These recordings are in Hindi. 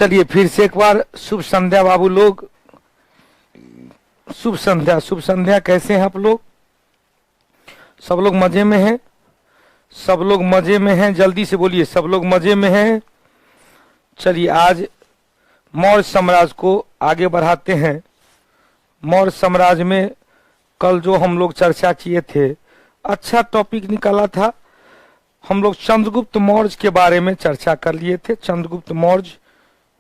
चलिए फिर से एक बार शुभ संध्या बाबू लोग। शुभ संध्या, शुभ संध्या। कैसे हैं आप लोग? सब लोग मजे में हैं? सब लोग मजे में हैं? जल्दी से बोलिए, सब लोग मजे में हैं? चलिए आज मौर्य साम्राज्य को आगे बढ़ाते हैं। मौर्य साम्राज्य में कल जो हम लोग चर्चा किए थे, अच्छा टॉपिक निकाला था। हम लोग चंद्रगुप्त मौर्य के बारे में चर्चा कर लिए थे। चंद्रगुप्त मौर्य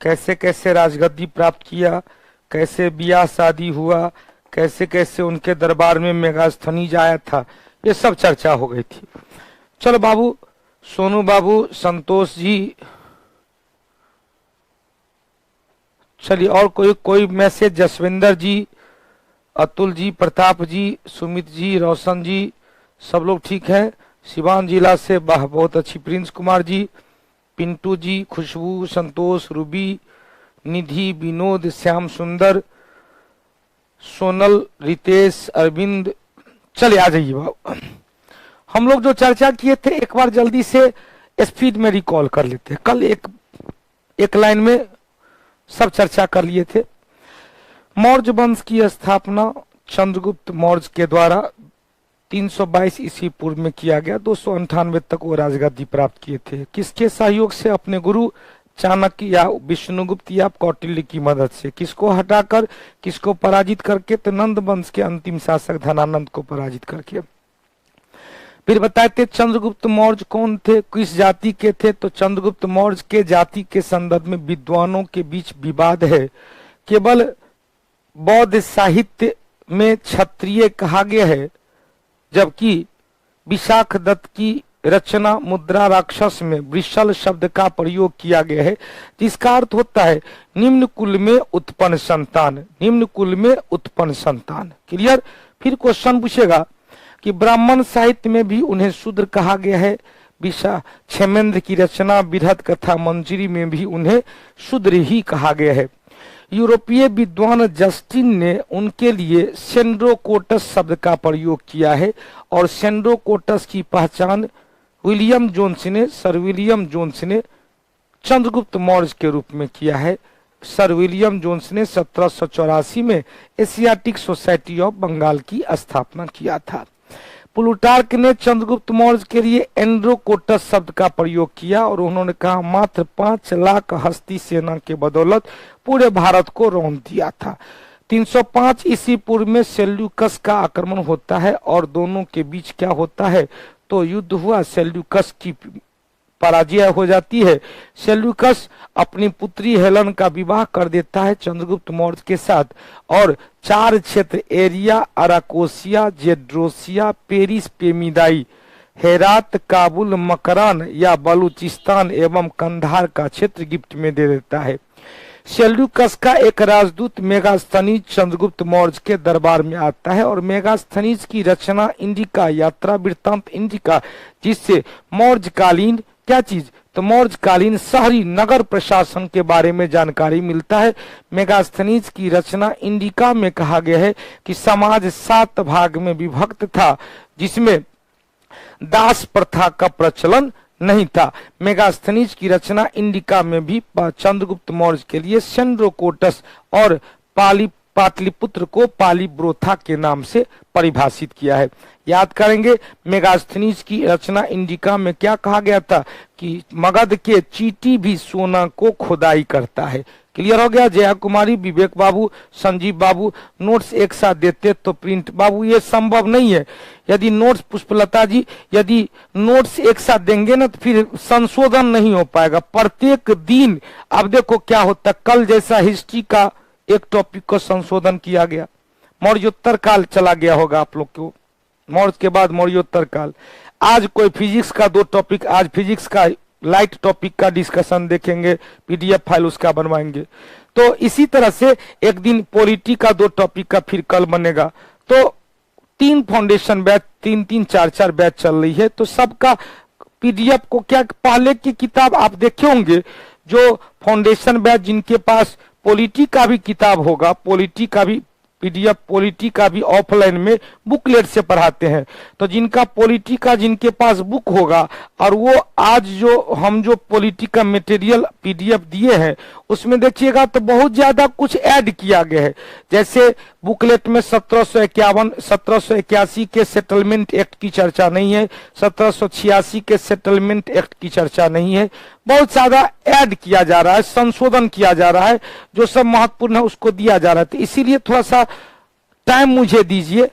कैसे कैसे राजगद्दी प्राप्त किया, कैसे ब्याह शादी हुआ, कैसे कैसे उनके दरबार में मेगास्थनीज आया था, ये सब चर्चा हो गई थी। चलो बाबू, सोनू बाबू, संतोष जी, चलिए और कोई मैसेज? जसविंदर जी, अतुल जी, प्रताप जी, सुमित जी, रोशन जी, सब लोग ठीक है? सिवान जिला से वाह, बहुत अच्छी। प्रिंस कुमार जी, पिंटू जी, खुशबू, संतोष, रूबी, निधि, विनोद, श्याम सुंदर, सोनल, रितेश, अरविंद। चले आ जाइए बाबू। हम लोग जो चर्चा किए थे एक बार जल्दी से स्पीड में रिकॉल कर लेते हैं। कल एक लाइन में सब चर्चा कर लिए थे। मौर्य वंश की स्थापना चंद्रगुप्त मौर्य के द्वारा 322 ईस्वी पूर्व में किया गया। 298 तक वो राजगद्दी प्राप्त किए थे। किसके सहयोग से? अपने गुरु चाणक्य या विष्णुगुप्त या कौटिल्य की मदद से। किसको हटाकर, किसको पराजित करके? तो नंद वंश के अंतिम शासक धनानंद को पराजित करके। फिर बताते चंद्रगुप्त मौर्य कौन थे, किस जाति के थे? तो चंद्रगुप्त मौर्य के जाति के संदर्भ में विद्वानों के बीच विवाद है। केवल बौद्ध साहित्य में क्षत्रिय कहा गया है, जबकि विशाख दत्त की रचना मुद्रा राक्षस में वृषल शब्द का प्रयोग किया गया है, जिसका अर्थ होता है निम्न कुल में उत्पन्न संतान। निम्न कुल में उत्पन्न संतान। क्लियर? फिर क्वेश्चन पूछेगा कि ब्राह्मण साहित्य में भी उन्हें शूद्र कहा गया है। क्षेमेंद्र की रचना बृहद कथा मंजरी में भी उन्हें शूद्र ही कहा गया है। यूरोपीय विद्वान जस्टिन ने उनके लिए सेंड्रोकोटस शब्द का प्रयोग किया है और सेंड्रोकोटस की पहचान विलियम जोन्स ने, सर विलियम जोन्स ने चंद्रगुप्त मौर्य के रूप में किया है। सर विलियम जोन्स ने 1784 में एशियाटिक सोसाइटी ऑफ बंगाल की स्थापना किया था। प्लूटार्क ने चंद्रगुप्त मौर्य के लिए एंड्रोकोटस शब्द का प्रयोग किया और उन्होंने कहा मात्र 5 लाख हस्ती सेना के बदौलत पूरे भारत को रौंद दिया था। 305 ईस्वी पूर्व में सेल्यूकस का आक्रमण होता है और दोनों के बीच क्या होता है? तो युद्ध हुआ। सेल्यूकस की पराजय हो जाती है। सेल्यूकस अपनी पुत्री हेलन का विवाह कर देता है चंद्रगुप्त मौर्य के साथ और 4 क्षेत्र एरिया, अराकोसिया, जेड्रोसिया, पेरिस, पेमिदाई, हेरात, काबुल, मकरान या बलूचिस्तान एवं कंधार का क्षेत्र गिफ्ट में दे देता है। सेल्यूकस का एक राजदूत मेगास्थनीज चंद्रगुप्त मौर्य के दरबार में आता है और मेगास्थनीज की रचना इंडिका, यात्रा वृत्तांत इंडिका, जिससे मौर्यकालीन क्या चीज? तो मौर्यकालीन शहरी नगर प्रशासन के बारे में जानकारी मिलता है। मेगास्थनीज की रचना इंडिका में कहा गया है कि समाज 7 भाग में विभक्त था, जिसमें दास प्रथा का प्रचलन नहीं था। मेगास्थनीज की रचना इंडिका में भी चंद्रगुप्त मौर्य के लिए सेंड्रोकोटस और पाटलिपुत्र को पालीब्रोथा के नाम से परिभाषित किया है। याद करेंगे, मेगास्थनीज की रचना इंडिका में क्या कहा गया था कि मगध के चींटी भी सोना को खुदाई करता है। क्लियर हो गया? जया कुमारी, विवेक बाबू, संजीव बाबू नोट्स एक साथ देते तो प्रिंट। बाबू ये संभव नहीं है। यदि नोट्स, पुष्पलता जी, यदि नोट्स एक साथ देंगे ना तो फिर संशोधन नहीं हो पाएगा। प्रत्येक दिन अब देखो क्या होता, कल जैसा हिस्ट्री का एक टॉपिक को संशोधन किया गया, मौर्योत्तर काल चला गया होगा आप लोग को, मौर्य के बाद मौर्योत्तर काल। आज कोई फिजिक्स का 2 टॉपिक, आज फिजिक्स का लाइट टॉपिक का डिस्कशन देखेंगे, पीडीएफ फाइल उसका बनवाएंगे। तो इसी तरह से एक दिन पॉलिटी का 2 टॉपिक का फिर कल बनेगा। तो 3 फाउंडेशन बैच, 3-3, 4-4 बैच चल रही है। तो सबका पीडीएफ को क्या, पहले की किताब आप देखे होंगे, जो फाउंडेशन बैच जिनके पास पॉलिटी का भी किताब होगा, पॉलिटी का भी पीडीएफ पॉलिटी का भी ऑफलाइन में बुकलेट से पढ़ाते हैं। तो जिनका पॉलिटी का जिनके पास बुक होगा और वो आज जो हम जो पॉलिटी का मटेरियल पीडीएफ दिए हैं उसमें देखिएगा तो बहुत ज्यादा कुछ ऐड किया गया है। जैसे बुकलेट में 1781 के सेटलमेंट एक्ट की चर्चा नहीं है, 1786 के सेटलमेंट एक्ट की चर्चा नहीं है। बहुत ज्यादा ऐड किया जा रहा है, संशोधन किया जा रहा है, जो सब महत्वपूर्ण है उसको दिया जा रहा है। तो इसीलिए थोड़ा सा टाइम मुझे दीजिए।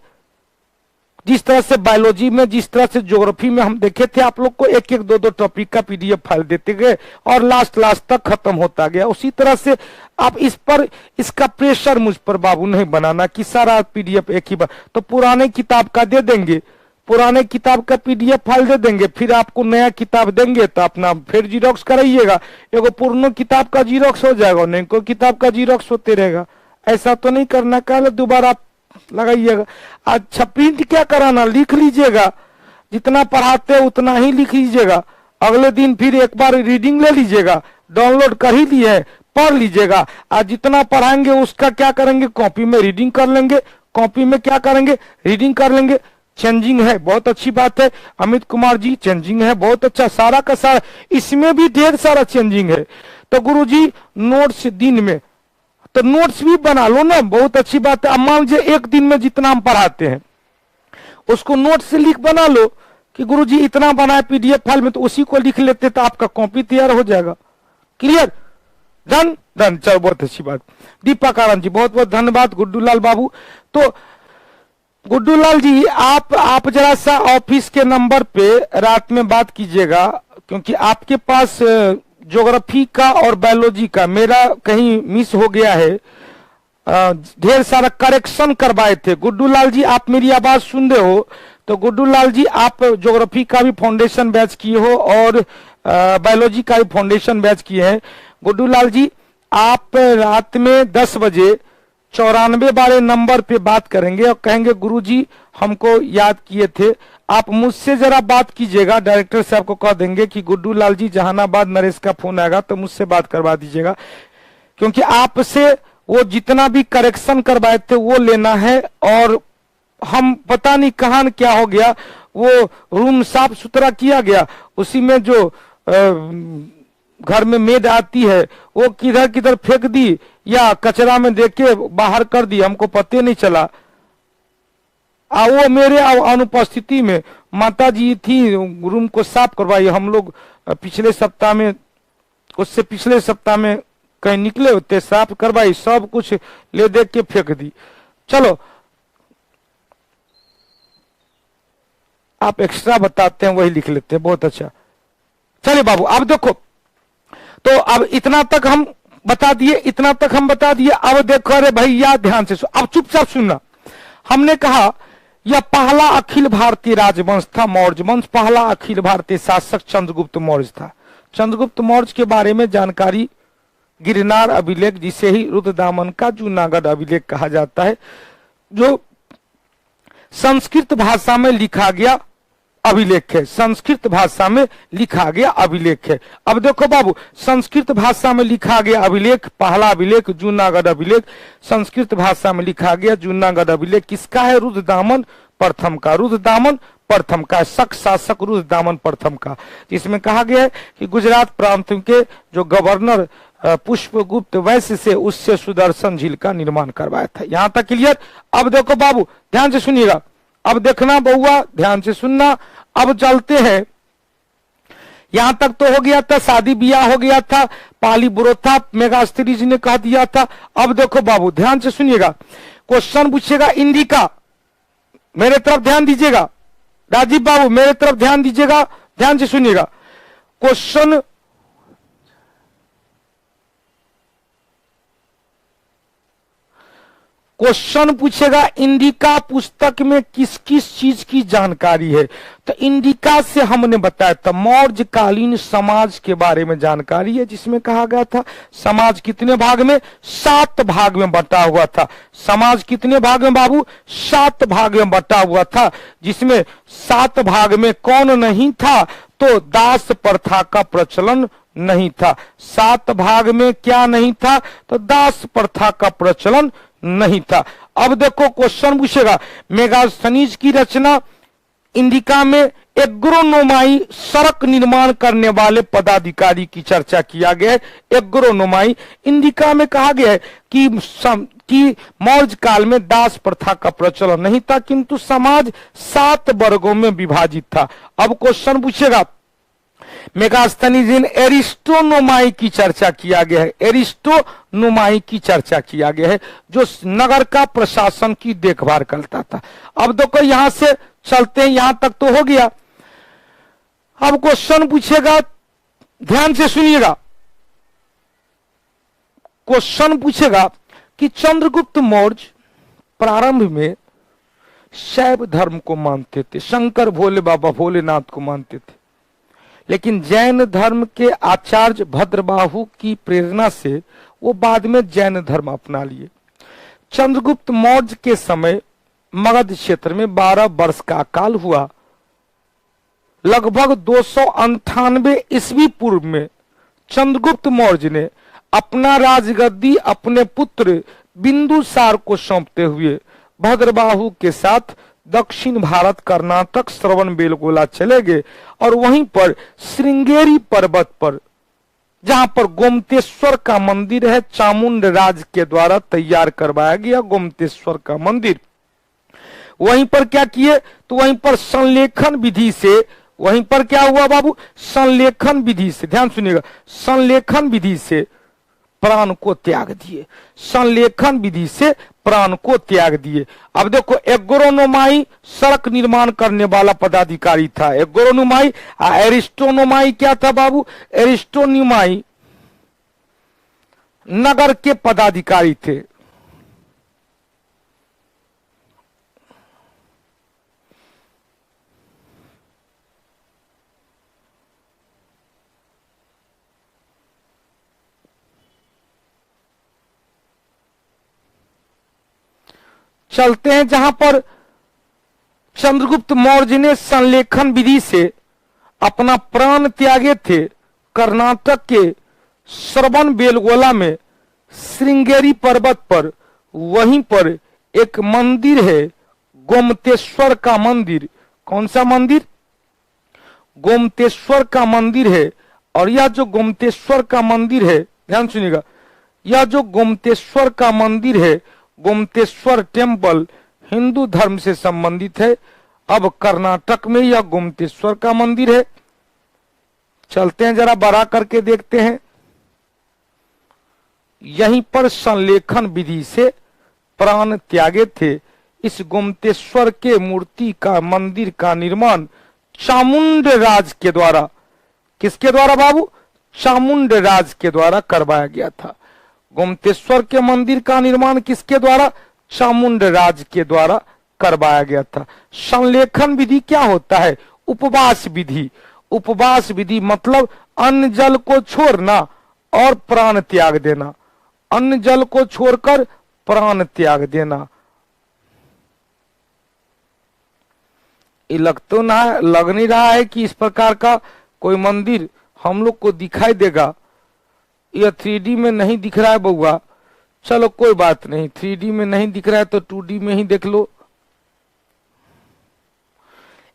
जिस तरह से बायोलॉजी में, जिस तरह से ज्योग्राफी में हम देखे थे, आप लोग को एक एक दो टॉपिक का पीडीएफ फाइल देते गए और लास्ट तक खत्म होता गया। उसी तरह से आप इस पर इसका प्रेशर मुझ पर बाबू नहीं बनाना कि सारा पीडीएफ एक ही बार। तो पुराने किताब का दे देंगे, पुराने किताब का पीडीएफ फाइल दे देंगे, फिर आपको नया किताब देंगे तो अपना फिर जीरोक्स कराइएगा। एगो पुरानो किताब का जीरोक्स हो जाएगा, नहीं कोई किताब का जीरोक्स होते रहेगा। ऐसा तो नहीं करना, कल दोबारा लगाइएगा। अच्छा प्रिंट क्या कराना, लिख लीजिएगा, जितना पढ़ाते हैं उतना ही लिख लीजिएगा। अगले दिन फिर एक बार रीडिंग ले लीजिएगा, डाउनलोड कर ही लिए, पढ़ लीजिएगा। आज जितना पढ़ाएंगे उसका क्या करेंगे, कॉपी में रीडिंग कर लेंगे, कॉपी में क्या करेंगे, रीडिंग कर लेंगे। चेंजिंग है, बहुत अच्छी बात है अमित कुमार जी, चेंजिंग है बहुत अच्छा, सारा का सारा इसमें भी ढेर सारा चेंजिंग है। तो गुरुजी नोट्स दिन में, तो नोट्स भी बना लो ना, बहुत अच्छी बात है। अब मान लीजिए एक दिन में जितना हम पढ़ाते हैं उसको नोट से लिख बना लो कि गुरुजी इतना बनाए पीडीएफ फाइल में, तो उसी को लिख लेते तो आपका कॉपी तैयार हो जाएगा। क्लियर, डन डन, चलो बहुत अच्छी बात। दीपक आनंद जी बहुत बहुत धन्यवाद। गुड्डूलाल बाबू, तो गुड्डूलाल जी आप जरा सा ऑफिस के नंबर पे रात में बात कीजिएगा, क्योंकि आपके पास ज्योग्राफी का और बायोलॉजी का मेरा कहीं मिस हो गया है। ढेर सारा करेक्शन करवाए थे। गुड्डूलाल जी आप मेरी आवाज सुन रहे हो तो गुड्डूलाल जी आप ज्योग्राफी का भी फाउंडेशन बैच किए हो और बायोलॉजी का भी फाउंडेशन बैच किए हैं। गुड्डूलाल जी आप रात में 10 बजे 94 वाले नंबर पे बात करेंगे और कहेंगे गुरुजी हमको याद किए थे। आप मुझसे जरा बात कीजिएगा, डायरेक्टर साहब को कह देंगे कि गुड्डूलाल जी जहानाबाद नरेश का फोन आएगा तो मुझसे बात करवा दीजिएगा, क्योंकि आपसे वो जितना भी करेक्शन करवाए थे वो लेना है। और हम पता नहीं कहां क्या हो गया, वो रूम साफ सुथरा किया गया, उसी में जो घर में मेड आती है वो किधर किधर फेंक दी या कचरा में देख के बाहर कर दी, हमको पता नहीं चला। वो मेरे अनुपस्थिति में माता जी थी, रूम को साफ करवाई। हम लोग पिछले सप्ताह में, उससे पिछले सप्ताह में कहीं निकले होते, साफ करवाई, सब कुछ ले देख के फेंक दी। चलो आप एक्स्ट्रा बताते हैं वही लिख लेते हैं, बहुत अच्छा। चलिए बाबू अब देखो, तो अब इतना तक हम बता दिए, इतना तक हम बता दिए। अब देखो, अरे भैया ध्यान से अब चुपचाप सुनना। हमने कहा यह पहला अखिल भारतीय राजवंश था, मौर्य वंश। पहला अखिल भारतीय शासक चंद्रगुप्त मौर्य था। चंद्रगुप्त मौर्य के बारे में जानकारी गिरनार अभिलेख, जिसे ही रुद्रदामन का जूनागढ़ अभिलेख कहा जाता है, जो संस्कृत भाषा में लिखा गया अभिलेख है। संस्कृत भाषा में लिखा गया अभिलेख है। अब देखो बाबू, संस्कृत भाषा में लिखा गया अभिलेख, पहला अभिलेख जूनागढ़ अभिलेख, संस्कृत भाषा में लिखा गया जूनागढ़ अभिलेख किसका है? रुद्रदामन प्रथम का। रुद्रदामन प्रथम का, शक शासक रुद्रदामन प्रथम का, जिसमें कहा गया है कि गुजरात प्रांत के जो गवर्नर पुष्पगुप्त वैश्य से उससे सुदर्शन झील का निर्माण करवाया था। यहां तक क्लियर। अब देखो बाबू ध्यान से सुनिएगा, अब देखना बहुआ ध्यान से सुनना। अब चलते हैं, यहां तक तो हो गया था, शादी ब्याह हो गया था, पाली बुरोथा मेगास्त्री जी ने कह दिया था। अब देखो बाबू ध्यान से सुनिएगा, क्वेश्चन पूछेगा इंडिका, मेरे तरफ ध्यान दीजिएगा, राजीव बाबू मेरे तरफ ध्यान दीजिएगा, ध्यान से सुनिएगा। क्वेश्चन पूछेगा इंडिका पुस्तक में किस किस चीज की जानकारी है? तो इंडिका से हमने बताया था मौर्यकालीन समाज के बारे में जानकारी है, जिसमें कहा गया था समाज कितने भाग में? 7 भाग में बटा हुआ था। समाज कितने भाग में बाबू? 7 भाग में बटा हुआ था, जिसमें 7 भाग में कौन नहीं था? तो दास प्रथा का प्रचलन नहीं था। 7 भाग में क्या नहीं था? तो दास प्रथा का प्रचलन नहीं था। अब देखो क्वेश्चन पूछेगा, मेगास्थनीज की रचना इंडिका में एग्रोनोमाई सड़क निर्माण करने वाले पदाधिकारी की चर्चा किया गया है। एग्रोनोमाई इंडिका में कहा गया है कि मौर्य काल में दास प्रथा का प्रचलन नहीं था, किंतु समाज 7 वर्गों में विभाजित था। अब क्वेश्चन पूछेगा, मेगास्थनीज इन एरिस्टोनोमाई की चर्चा किया गया है। एरिस्टोनोमाई की चर्चा किया गया है जो नगर का प्रशासन की देखभाल करता था। अब देखो यहां से चलते हैं, यहां तक तो हो गया। अब क्वेश्चन पूछेगा, ध्यान से सुनिएगा, क्वेश्चन पूछेगा कि चंद्रगुप्त मौर्य प्रारंभ में शैव धर्म को मानते थे, शंकर भोले बाबा भोलेनाथ को मानते थे, लेकिन जैन धर्म के आचार्य भद्रबाहु की प्रेरणा से वो बाद में जैन धर्म अपना लिए। चंद्रगुप्त मौर्य के समय मगध क्षेत्र में 12 वर्ष का अकाल हुआ। लगभग 298 ईस्वी पूर्व में चंद्रगुप्त मौर्य ने अपना राजगद्दी अपने पुत्र बिंदुसार को सौंपते हुए भद्रबाहु के साथ दक्षिण भारत कर्नाटक श्रवणबेलगोला चले गए और वहीं पर श्रृंगेरी पर्वत पर, जहां पर गोमतेश्वर का मंदिर है, चामुंड राज के द्वारा तैयार करवाया गया गोमतेश्वर का मंदिर, वहीं पर क्या किए, तो वहीं पर संलेखन विधि से, वहीं पर क्या हुआ बाबू, संलेखन विधि से, ध्यान सुनिएगा, संलेखन विधि से प्राण को त्याग दिए, संलेखन विधि से प्राण को त्याग दिए। अब देखो एग्रोनोमाई सड़क निर्माण करने वाला पदाधिकारी था, एग्रोनोमाई। एरिस्टोनोमाई क्या था बाबू, एरिस्टोनोमाई नगर के पदाधिकारी थे। चलते हैं जहां पर चंद्रगुप्त मौर्य ने संलेखन विधि से अपना प्राण त्यागे थे। कर्नाटक के श्रवणबेलगोला में श्रृंगेरी पर्वत पर, वहीं पर एक मंदिर है गोमतेश्वर का मंदिर। कौन सा मंदिर, गोमतेश्वर का मंदिर है। और यह जो गोमतेश्वर का मंदिर है, ध्यान सुनिएगा, यह जो गोमतेश्वर का मंदिर है, गोमतेश्वर टेम्पल हिंदू धर्म से संबंधित है। अब कर्नाटक में यह गोमतेश्वर का मंदिर है। चलते हैं जरा बड़ा करके देखते हैं। यहीं पर संलेखन विधि से प्राण त्यागे थे। इस गोमतेश्वर के मूर्ति का मंदिर का निर्माण चामुंड राज के द्वारा, किसके द्वारा बाबू, चामुंड राज के द्वारा करवाया गया था। गोमतेश्वर के मंदिर का निर्माण किसके द्वारा, चामुंड राज के द्वारा करवाया गया था। संलेखन विधि क्या होता है, उपवास विधि। उपवास विधि मतलब अन्न जल को छोड़ना और प्राण त्याग देना, अन्न जल को छोड़कर प्राण त्याग देना। ये लग नहीं रहा है कि इस प्रकार का कोई मंदिर हम लोग को दिखाई देगा। यह 3D में नहीं दिख रहा है बउआ, चलो कोई बात नहीं, 3D में नहीं दिख रहा है तो 2D में ही देख लो।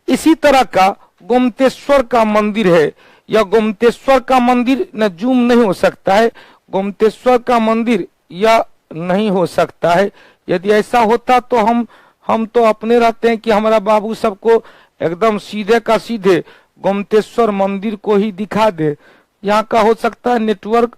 इसी तरह का गोमतेश्वर का मंदिर है। यह गोमतेश्वर का मंदिर न जूम नहीं हो सकता है, गोमतेश्वर का मंदिर यह नहीं हो सकता है। यदि ऐसा होता तो हम तो अपने रहते हैं कि हमारा बाबू सबको एकदम सीधे का सीधे गोमतेश्वर मंदिर को ही दिखा दे। यहाँ का हो सकता है नेटवर्क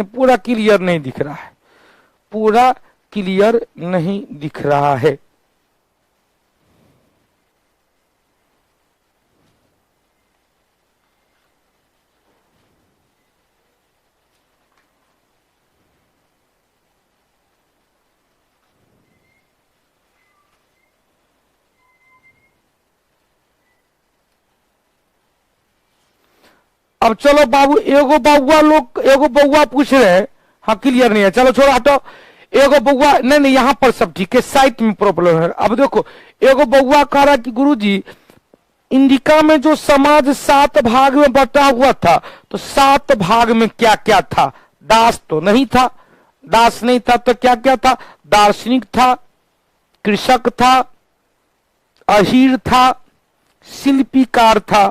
पूरा क्लियर नहीं दिख रहा है, पूरा क्लियर नहीं दिख रहा है। अब चलो बाबू, एगो बउआ पूछ रहे हैं, हाँ क्लियर नहीं है, चलो छोड़ो हटो। एगो बउआ, नहीं नहीं यहाँ पर सब ठीक है, साइट में प्रॉब्लम है। अब देखो, एगो बउआ कह रहा कि गुरुजी इंडिका में जो समाज 7 भाग में बटा हुआ था, तो 7 भाग में क्या क्या था? दास तो नहीं था, दास नहीं था तो क्या क्या था? दार्शनिक था, कृषक था, अहीर था, शिल्पीकार था,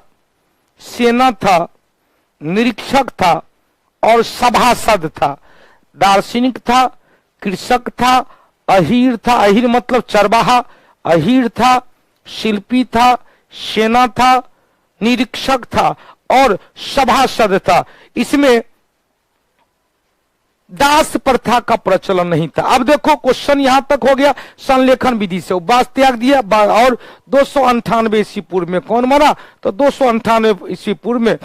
सेना था, निरीक्षक था और सभासद था। दार्शनिक था, कृषक था, अहीर था, अहीर मतलब चरवाहा, अहीर था, शिल्पी था, सेना था, निरीक्षक था और सभासद था। इसमें दास प्रथा का प्रचलन नहीं था। अब देखो क्वेश्चन यहां तक हो गया, संलेखन विधि से उपवास त्याग दिया। और 298 ईस्वी पूर्व में कौन मरा? तो 298 ईस्वी पूर्व में,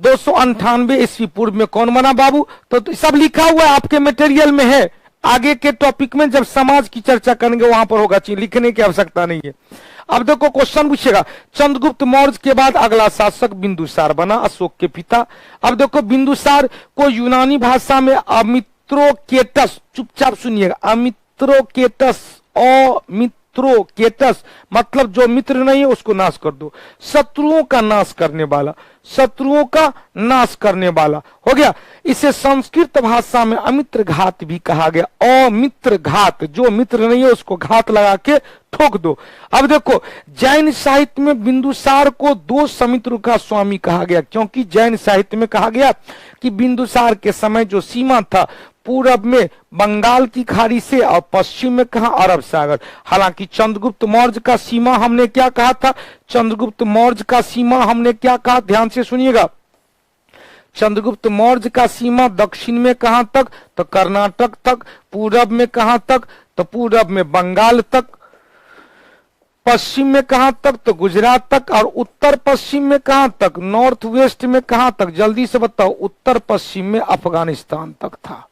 298 ईस्वी पूर्व में कौन बना बाबू? तो सब लिखा हुआ है आपके मटेरियल में है। आगे के टॉपिक में जब समाज की चर्चा करेंगे वहां पर होगा, चाहिए लिखने की आवश्यकता नहीं है। अब देखो क्वेश्चन पूछेगा, चंद्रगुप्त मौर्य के बाद अगला शासक बिंदुसार बना, अशोक के पिता। अब देखो बिंदुसार को यूनानी भाषा में अमित्रोकेटस, चुपचाप सुनिएगा, अमित्रोकेटस, अमित्रोकेटस मतलब जो मित्र नहीं है उसको नाश कर दो, शत्रुओं का नाश करने वाला, शत्रुओं का नाश करने वाला हो गया। इसे संस्कृत भाषा में अमित्र घात भी कहा गया। अमित्र घात, जो मित्र नहीं है उसको घात लगा के ठोक दो। अब देखो जैन साहित्य में बिंदुसार को 2 समुद्र का स्वामी कहा गया, क्योंकि जैन साहित्य में कहा गया कि बिंदुसार के समय जो सीमा था पूरब में बंगाल की खाड़ी से और पश्चिम में कहा अरब सागर। हालांकि चंद्रगुप्त मौर्य का सीमा हमने क्या कहा था? चंद्रगुप्त मौर्य का सीमा हमने क्या कहा? ध्यान से सुनिएगा, चंद्रगुप्त मौर्य का सीमा दक्षिण में कहां तक? तो कर्नाटक तक। पूरब में कहां तक? तो पूरब में बंगाल तक। पश्चिम में कहां तक? तो गुजरात तक। और उत्तर पश्चिम में कहां तक? नॉर्थ वेस्ट में कहां तक? जल्दी से बताओ। उत्तर पश्चिम में अफगानिस्तान तक था,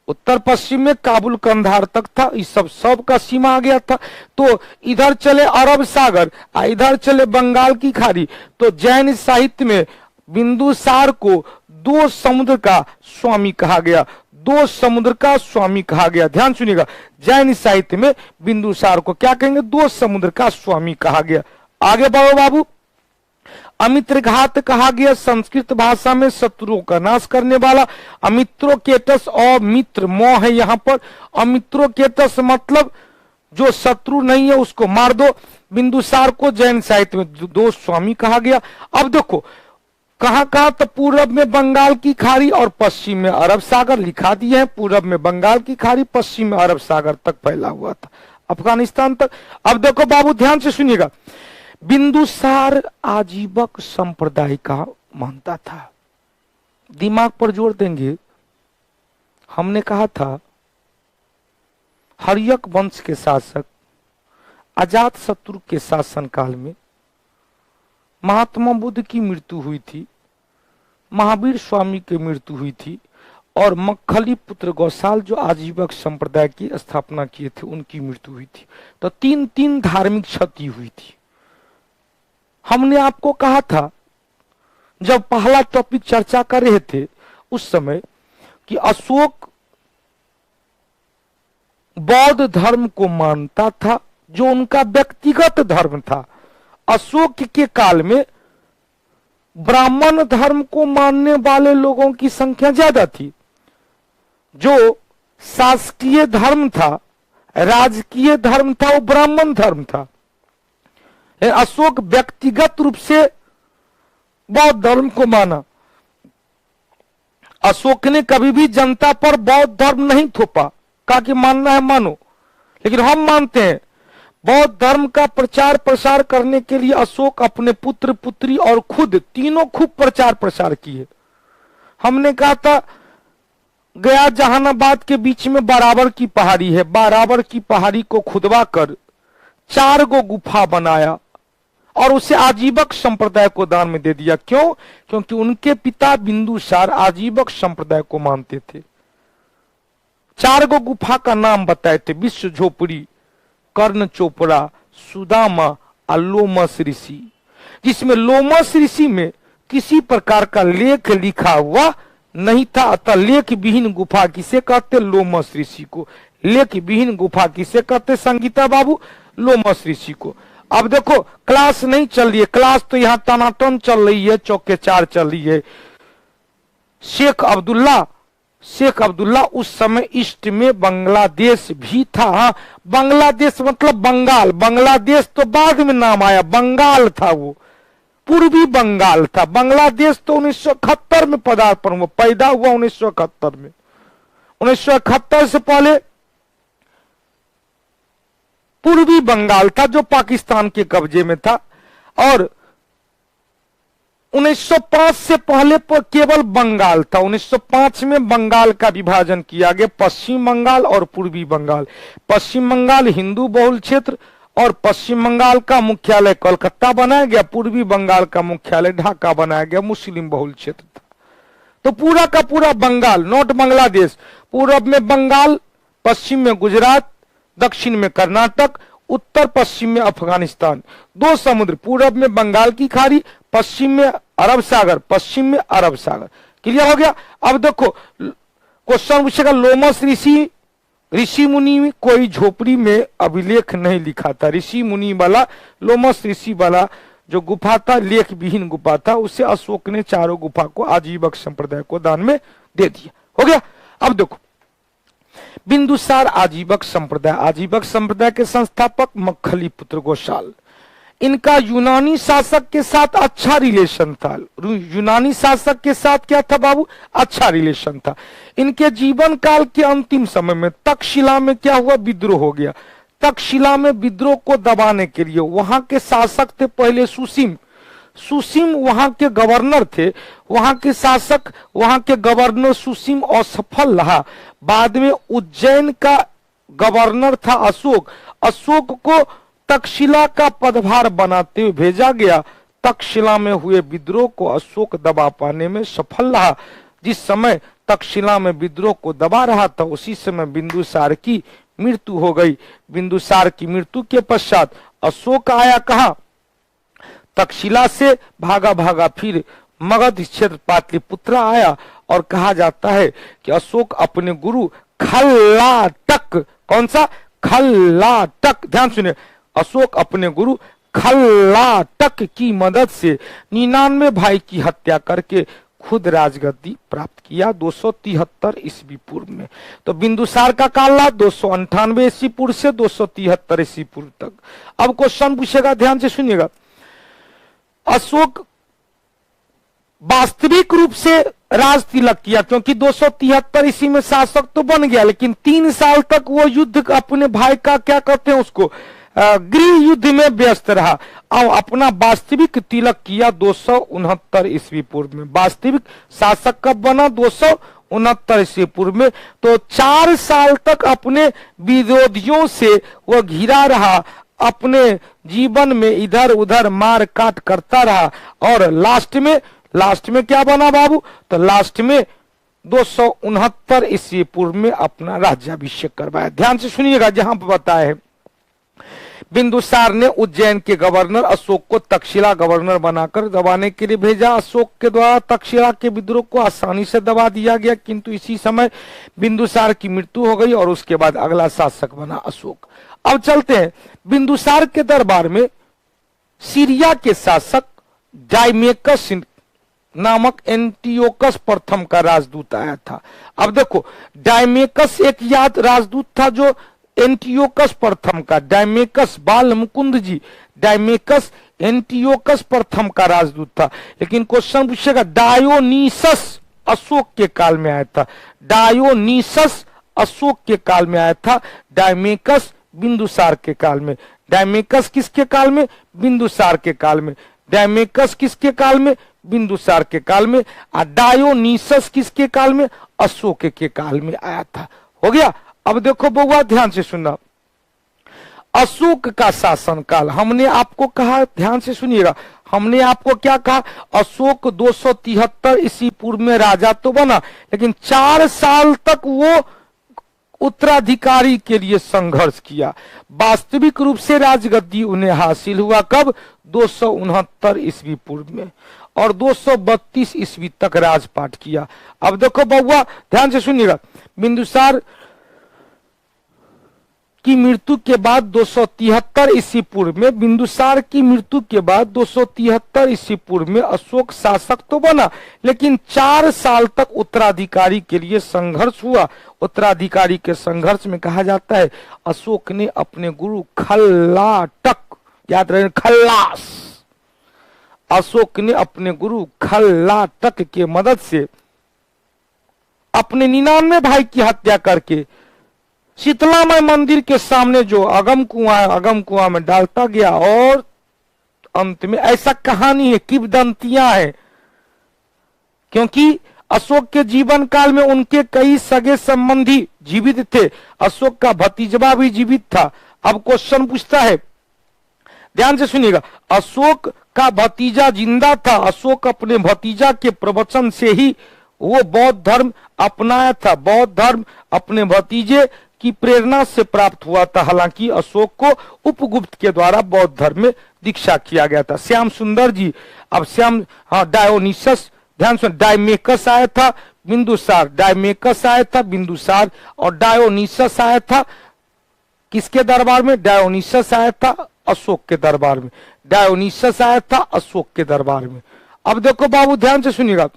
उत्तर पश्चिम में काबुल कंधार तक था। इस सब का सीमा आ गया था। तो इधर चले अरब सागर, इधर चले बंगाल की खाड़ी। तो जैन साहित्य में बिंदुसार को 2 समुद्र का स्वामी कहा गया, 2 समुद्र का स्वामी कहा गया। ध्यान सुनिएगा, जैन साहित्य में बिंदुसार को क्या कहेंगे? 2 समुद्र का स्वामी कहा गया। आगे बढ़ो बाबू। अमित्रघात कहा गया, संस्कृत भाषा में शत्रुओं का नाश करने वाला। अमित्रोकेटस और मित्र मोह है यहाँ पर। अमित्रोकेटस मतलब जो शत्रु नहीं है उसको मार दो। बिंदुसार को जैन साहित्य में 2 स्वामी कहा गया। अब देखो कहां कहां? तो पूरब में बंगाल की खाड़ी और पश्चिम में अरब सागर लिखा दिए हैं। पूरब में बंगाल की खाड़ी, पश्चिम में अरब सागर तक फैला हुआ था, अफगानिस्तान तक। अब देखो बाबू ध्यान से सुनिएगा, बिंदुसार आजीवक संप्रदाय का मानता था। दिमाग पर जोर देंगे। हमने कहा था हर्यक वंश के शासक अजात शत्रु के शासन काल में महात्मा बुद्ध की मृत्यु हुई थी, महावीर स्वामी की मृत्यु हुई थी और मक्खली पुत्र गौसाल जो आजीवक संप्रदाय की स्थापना किए थे उनकी मृत्यु हुई थी। तो 3 धार्मिक क्षति हुई थी। हमने आपको कहा था जब पहला टॉपिक चर्चा कर रहे थे उस समय कि अशोक बौद्ध धर्म को मानता था, जो उनका व्यक्तिगत धर्म था। अशोक के काल में ब्राह्मण धर्म को मानने वाले लोगों की संख्या ज्यादा थी। जो शासकीय धर्म था, राजकीय धर्म था, वो ब्राह्मण धर्म था। अशोक व्यक्तिगत रूप से बौद्ध धर्म को माना। अशोक ने कभी भी जनता पर बौद्ध धर्म नहीं थोपा, कहा कि मानना है मानो। लेकिन हम मानते हैं बौद्ध धर्म का प्रचार प्रसार करने के लिए अशोक अपने पुत्र पुत्री और खुद तीनों खूब प्रचार प्रसार किए। हमने कहा था गया जहानाबाद के बीच में बाराबर की पहाड़ी है, बाराबर की पहाड़ी को खुदवा कर 4 गो गुफा बनाया और उसे आजीवक संप्रदाय को दान में दे दिया। क्यों? क्योंकि उनके पिता बिंदुसार आजीवक संप्रदाय को मानते थे। 4 गो गुफा का नाम बताए थे, विश्व झोपड़ी, कर्ण चोपड़ा, सुदामा और लोमस ऋषि, जिसमें लोमस ऋषि में किसी प्रकार का लेख लिखा हुआ नहीं था, अतः लेख विहीन गुफा किसे कहते? लोमस ऋषि को। लेख विहीन गुफा किसे कहते संगीता बाबू? लोमस ऋषि को। अब देखो क्लास नहीं चल रही है, क्लास तो यहाँ टनाटन चल रही है, चौके चार चल रही है। शेख अब्दुल्ला उस समय ईस्ट में बांग्लादेश भी था। हाँ, बांग्लादेश मतलब बंगाल, बांग्लादेश तो बाद में नाम आया, बंगाल था, वो पूर्वी बंगाल था। बांग्लादेश तो 1971 में पदार्पण हुआ, पैदा हुआ 1971 में। 1971 से पहले पूर्वी बंगाल था जो पाकिस्तान के कब्जे में था, और 1905 से पहले पर केवल बंगाल था। 1905 में बंगाल का विभाजन किया गया, पश्चिम बंगाल और पूर्वी बंगाल। पश्चिम बंगाल हिंदू बहुल क्षेत्र और पश्चिम बंगाल का मुख्यालय कोलकाता बनाया गया, पूर्वी बंगाल का मुख्यालय ढाका बनाया गया, मुस्लिम बहुल क्षेत्र था। तो पूरा का पूरा बंगाल, नॉट बांग्लादेश, पूर्व में बंगाल, पश्चिम में गुजरात, दक्षिण में कर्नाटक, उत्तर पश्चिम में अफगानिस्तान, दो समुद्र, पूर्व में बंगाल की खाड़ी, पश्चिम में अरब सागर, पश्चिम में अरब सागर। क्लियर हो गया? अब देखो क्वेश्चन पूछेगा, लोमस ऋषि मुनि कोई झोपड़ी में अभिलेख नहीं लिखा था। ऋषि मुनि वाला, लोमस ऋषि वाला जो गुफा था, लेख विहीन गुफा था, उसे अशोक ने चारों गुफा को आजीवक संप्रदाय को दान में दे दिया। हो गया? अब देखो बिंदुसार आजीवक संप्रदाय के संस्थापक मक्खली पुत्र गोशाल। इनका यूनानी शासक के साथ अच्छा रिलेशन था। यूनानी शासक के साथ क्या था बाबू? अच्छा रिलेशन था। इनके जीवन काल के अंतिम समय में तक्षशिला में क्या हुआ? विद्रोह हो गया। तक्षशिला में विद्रोह को दबाने के लिए वहां के शासक थे पहले सुसीम वहां के गवर्नर थे, वहां के शासक, वहां के गवर्नर सुसीम असफल रहा। बाद में उज्जैन का गवर्नर था अशोक को तक्षशिला का पदभार बनाते हुए भेजा गया। तक्षशिला में हुए विद्रोह को अशोक दबा पाने में सफल रहा। जिस समय तक्षशिला में विद्रोह को दबा रहा था, उसी समय बिंदुसार की मृत्यु हो गई। बिंदुसार की मृत्यु के पश्चात अशोक आया कहा? तक्षशिला से भागा फिर मगध क्षेत्र पाटलिपुत्र आया, और कहा जाता है कि अशोक अपने गुरु खल्लाटक, कौन सा? खल्लाटक, ध्यान सुनिए, अशोक अपने गुरु खल्लाटक की मदद से 99 भाई की हत्या करके खुद राजगद्दी प्राप्त किया 273 ईस्वी पूर्व में। तो बिंदुसार का काल 298 ईस्वी पूर्व से 273 ईस्वी पूर्व तक। अब क्वेश्चन पूछेगा, ध्यान से सुनिएगा। अशोक वास्तविक रूप से राज तिलक किया, क्योंकि 273 ईस्वी में शासक तो बन गया, लेकिन 3 साल तक वो युद्ध अपने भाई का, क्या कहते हैं उसको, गृह युद्ध में व्यस्त रहा और अपना वास्तविक तिलक किया 269 ईस्वी पूर्व में। वास्तविक शासक कब बना? 269 ईस्वी पूर्व में। तो 4 साल तक अपने विरोधियों से वह घिरा रहा, अपने जीवन में इधर उधर मार काट करता रहा, और लास्ट में क्या बना बाबू? तो लास्ट में 269 ईस्वी पूर्व में अपना राज्याभिषेक करवाया। ध्यान से सुनिएगा, जहां पर बताया है बिंदुसार ने उज्जैन के गवर्नर अशोक को तक्षशिला गवर्नर बनाकर दबाने के लिए भेजा। अशोक के द्वारा तक्षशिला के विद्रोह को आसानी से दबा दिया गया, किंतु इसी समय बिंदुसार की मृत्यु हो गई और उसके बाद अगला शासक बना अशोक। अब चलते हैं, बिंदुसार के दरबार में सीरिया के शासक डायमेकस नामक एंटियोकस प्रथम का राजदूत आया था। अब देखो, डायमेकस एक याद राजदूत था जो एंटियोकस प्रथम का, डायमेकस बाल मुकुंद जी, डायमेकस एंटियोकस प्रथम का राजदूत था। लेकिन क्वेश्चन पूछेगा, डायोनीसस अशोक के काल में आया था। डायोनीसस अशोक के काल में आया था, डायमेकस बिंदुसार के काल में। डायमेकस किसके काल में? बिंदुसार के काल में। डायमेकस किसके काल में? बिंदुसार के काल में। और डायोनीसस किसके काल में? अशोक के काल में आया था। हो गया? अब देखो बउआ, ध्यान से सुनना, अशोक का शासन काल हमने आपको कहा, ध्यान से सुनिएगा, हमने आपको क्या कहा? अशोक 273 ईस्वी पूर्व में राजा तो बना, लेकिन 4 साल तक वो उत्तराधिकारी के लिए संघर्ष किया। वास्तविक रूप से राजगद्दी उन्हें हासिल हुआ कब? 269 ईस्वी पूर्व में। और 232 ईस्वी तक राजपाट किया। अब देखो बउआ ध्यान से सुनिएगा, बिंदुसार की मृत्यु के बाद 273 ईस्वी पूर्व में, बिंदुसार की मृत्यु के बाद 273 ईस्वी पूर्व में अशोक शासक तो बना, लेकिन 4 साल तक उत्तराधिकारी के लिए संघर्ष हुआ। उत्तराधिकारी के संघर्ष में कहा जाता है अशोक ने अपने गुरु खल्लाटक, याद रहे खल्लास, अशोक ने अपने गुरु खल्लाटक के मदद से अपने 99 भाई की हत्या करके शीतलामय मंदिर के सामने जो अगम कुआं है, अगम कुआं में डालता गया। और अंत में ऐसा कहानी है, किंवदंतियां है, क्योंकि अशोक के जीवन काल में उनके कई सगे संबंधी जीवित थे। अशोक का भतीजवा भी जीवित था। अब क्वेश्चन पूछता है, ध्यान से सुनिएगा, अशोक का भतीजा जिंदा था। अशोक अपने भतीजा के प्रवचन से ही वो बौद्ध धर्म अपनाया था। बौद्ध धर्म अपने भतीजे की प्रेरणा से प्राप्त हुआ था। हालांकि अशोक को उपगुप्त के द्वारा बौद्ध धर्म में दीक्षा किया गया था। श्याम सुंदर जी, अब श्याम, हाँ, डायोनिसस, ध्यान सुन, डायमेकस आया था, बिंदुसार, डायमेकस आया था बिंदुसार, और डायोनिसस आया था किसके दरबार में? डायोनिसस आया था अशोक के दरबार में। डायोनिसस आया था अशोक के दरबार में। अब देखो बाबू ध्यान से सुनिएगा,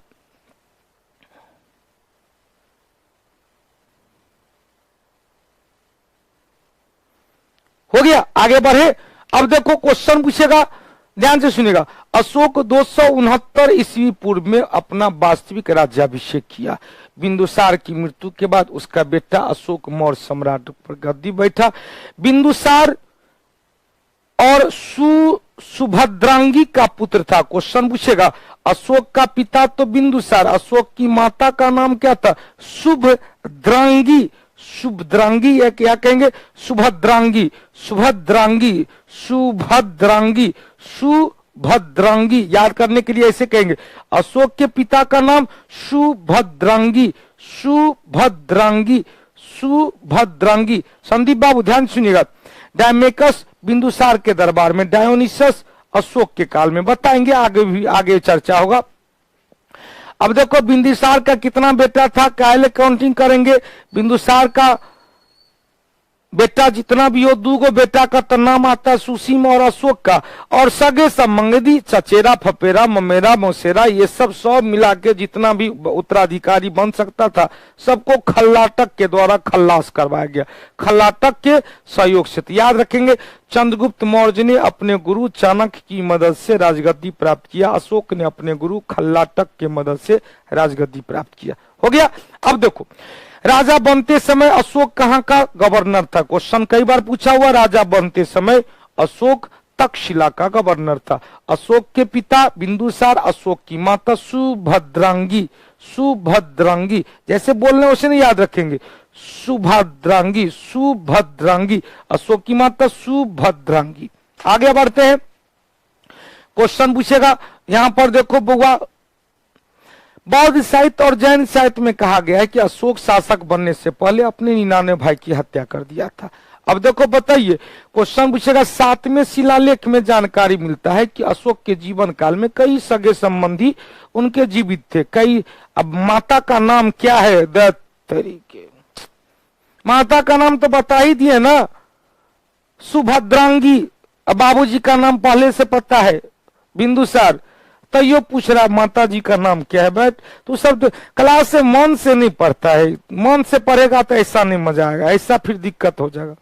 हो गया, आगे बढ़े। अब देखो क्वेश्चन पूछेगा, ध्यान से सुनिएगा, अशोक 269 ईस्वी पूर्व में अपना वास्तविक राज्याभिषेक किया। बिंदुसार की मृत्यु के बाद उसका बेटा अशोक मौर्य सम्राट पर गद्दी बैठा। बिंदुसार और सुभद्रांगी का पुत्र था। क्वेश्चन पूछेगा, अशोक का पिता तो बिंदुसार, अशोक की माता का नाम क्या था? सुभद्रांगी। सुभद्रांगी या क्या कहेंगे? सुभद्रांगी, सुभद्रांगी, सुभद्रांगी, सुभद्रांगी। याद करने के लिए ऐसे कहेंगे, अशोक के पिता का नाम सुभद्रांगी, सुभद्रांगी, सुभद्रांगी। संदीप बाबू ध्यान सुनिएगा, डायमेकस बिंदुसार के दरबार में, डायोनिसस अशोक के काल में। बताएंगे आगे भी, आगे चर्चा होगा। अब देखो बिंदुसार का कितना बेटा था, कायले काउंटिंग करेंगे। बिंदुसार का बेटा जितना भी हो, 2 बेटा का तो नाम आता है सुसीम और अशोक का, और सगे संबंधी चचेरा, फपेरा, ममेरा, मौसेरा, ये सब मिला के जितना भी उत्तराधिकारी बन सकता था, सबको खल्लाटक के द्वारा खल्लास करवाया गया। खल्लाटक के सहयोग से। याद रखेंगे, चंद्रगुप्त मौर्य ने अपने गुरु चाणक्य की मदद से राजगद्दी प्राप्त किया। अशोक ने अपने गुरु खल्लाटक के मदद से राजगद्दी प्राप्त किया। हो गया। अब देखो, राजा बनते समय अशोक कहाँ का गवर्नर था? क्वेश्चन कई बार पूछा हुआ। राजा बनते समय अशोक तक्षशिला का गवर्नर था। अशोक के पिता बिंदुसार, अशोक की माता सुभद्रांगी, सुभद्रांगी, जैसे बोलने वैसे नहीं याद रखेंगे, सुभद्रांगी, सुभद्रांगी, अशोक की माता सुभद्रांगी। आगे बढ़ते हैं, क्वेश्चन पूछेगा यहां पर। देखो बुआ, बौद्ध साहित्य और जैन साहित्य में कहा गया है कि अशोक शासक बनने से पहले अपने 99 भाई की हत्या कर दिया था। अब देखो बताइए, क्वेश्चन पूछेगा, 7वें शिलालेख में जानकारी मिलता है कि अशोक के जीवन काल में कई सगे संबंधी उनके जीवित थे। कई, अब माता का नाम क्या है? तरीके, माता का नाम तो बता ही दिए ना, सुभद्रांगी। अब बाबूजी का नाम पहले से पता है, बिंदुसार। तो यो पूछ रहा माता जी का नाम क्या है? बैठ, तू सब क्लास से मन से नहीं पढ़ता है, मन से पढ़ेगा तो ऐसा नहीं मजा आएगा, ऐसा फिर दिक्कत हो जाएगा।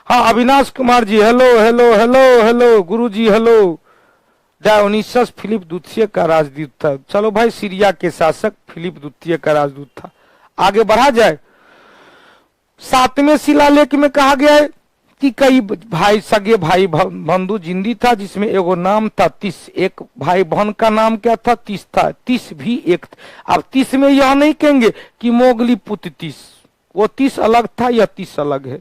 हाँ, Avinash Kumar ji, hello hello hello hello, गुरु जी हेलो। डायोनिसस फिलिप द्वितीय का राजदूत था। चलो भाई, सीरिया के शासक फिलिप द्वितीय का राजदूत था। आगे बढ़ा जाए, 7वें शिलालेख में कहा गया है कि कई भाई, सगे भाई बंधु जिंदी था, जिसमें एगो नाम था तीस। एक भाई बहन का नाम क्या था? तीस था। तीस भी एक। अब तीस में यह नहीं कहेंगे कि मोगली पुत्र तीस, वो तीस अलग था या तीस अलग है,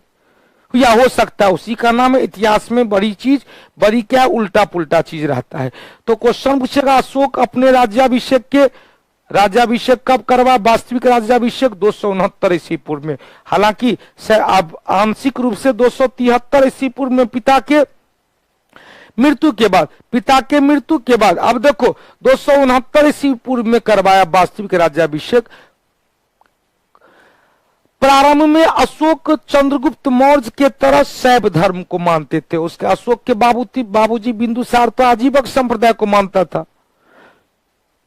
या हो सकता है उसी का नाम है। इतिहास में बड़ी चीज, बड़ी क्या उल्टा पुल्टा चीज रहता है। तो क्वेश्चन पूछेगा, अशोक अपने राज्याभिषेक कब करवा? वास्तविक राज्याभिषेक 269 ईस्वी पूर्व में। हालांकि अब आंशिक रूप से 273 ईस्वी पूर्व में पिता के मृत्यु के बाद, पिता के मृत्यु के बाद। अब देखो 269 ईस्वी पूर्व में करवाया वास्तविक राज्याभिषेक। प्रारंभ में अशोक चंद्रगुप्त मौर्य के तरह शैव धर्म को मानते थे। उसके अशोक के बाबूजी बिंदुसार तो आजीवक संप्रदाय को मानता था।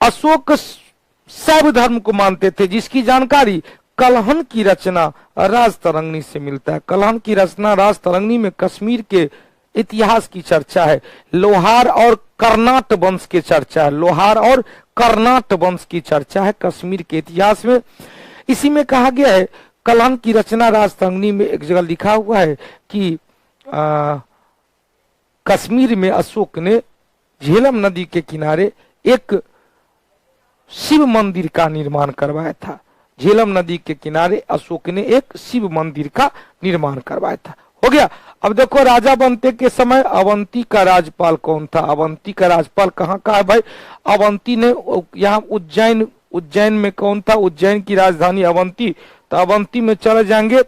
अशोक शैव धर्म को मानते थे, जिसकी जानकारी कलहन की रचना राजतरंगिणी से मिलता है। कलहन की रचना राजतरंगिणी में कश्मीर के इतिहास की चर्चा है। लोहार और कर्नाट वंश की चर्चा है। लोहार और कर्नाट वंश की चर्चा है कश्मीर के इतिहास में। इसी में कहा गया है, कलहन की रचना राजतरंगिणी में एक जगह लिखा हुआ है कि कश्मीर में अशोक ने झेलम नदी के किनारे एक शिव मंदिर का निर्माण करवाया था। झेलम नदी के किनारे अशोक ने एक शिव मंदिर का निर्माण करवाया था। हो गया। अब देखो राजा बनते के समय अवंती का राज्यपाल कौन था? अवंती का राज्यपाल कहाँ का है भाई? अवंती ने यहाँ उज्जैन में कौन था? उज्जैन की राजधानी अवंती। तो अवंती में चले जाएंगे।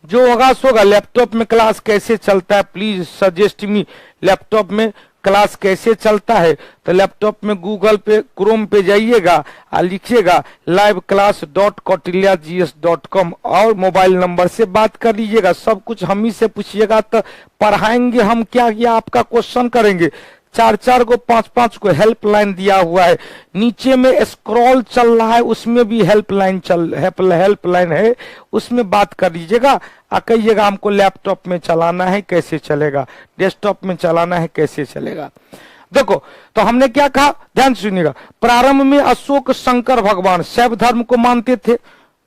जो होगा सोगा। लैपटॉप में क्लास कैसे चलता है प्लीज सजेस्ट मी। लैपटॉप में क्लास कैसे चलता है? तो लैपटॉप में गूगल पे क्रोम पे जाइएगा और लिखिएगा liveclass.kautilyags.com और मोबाइल नंबर से बात कर लीजिएगा। सब कुछ हम ही से पूछिएगा तो पढ़ाएंगे हम क्या, या आपका क्वेश्चन करेंगे। 4 को 5 को हेल्पलाइन दिया हुआ है। नीचे में स्क्रॉल चल रहा है, उसमें भी हेल्पलाइन है, उसमें बात कर लीजिएगा। कहिएगा हमको लैपटॉप में चलाना है कैसे चलेगा, डेस्कटॉप में चलाना है कैसे चलेगा। देखो तो हमने क्या कहा, ध्यान सुनिएगा। प्रारंभ में अशोक शंकर भगवान शैव धर्म को मानते थे,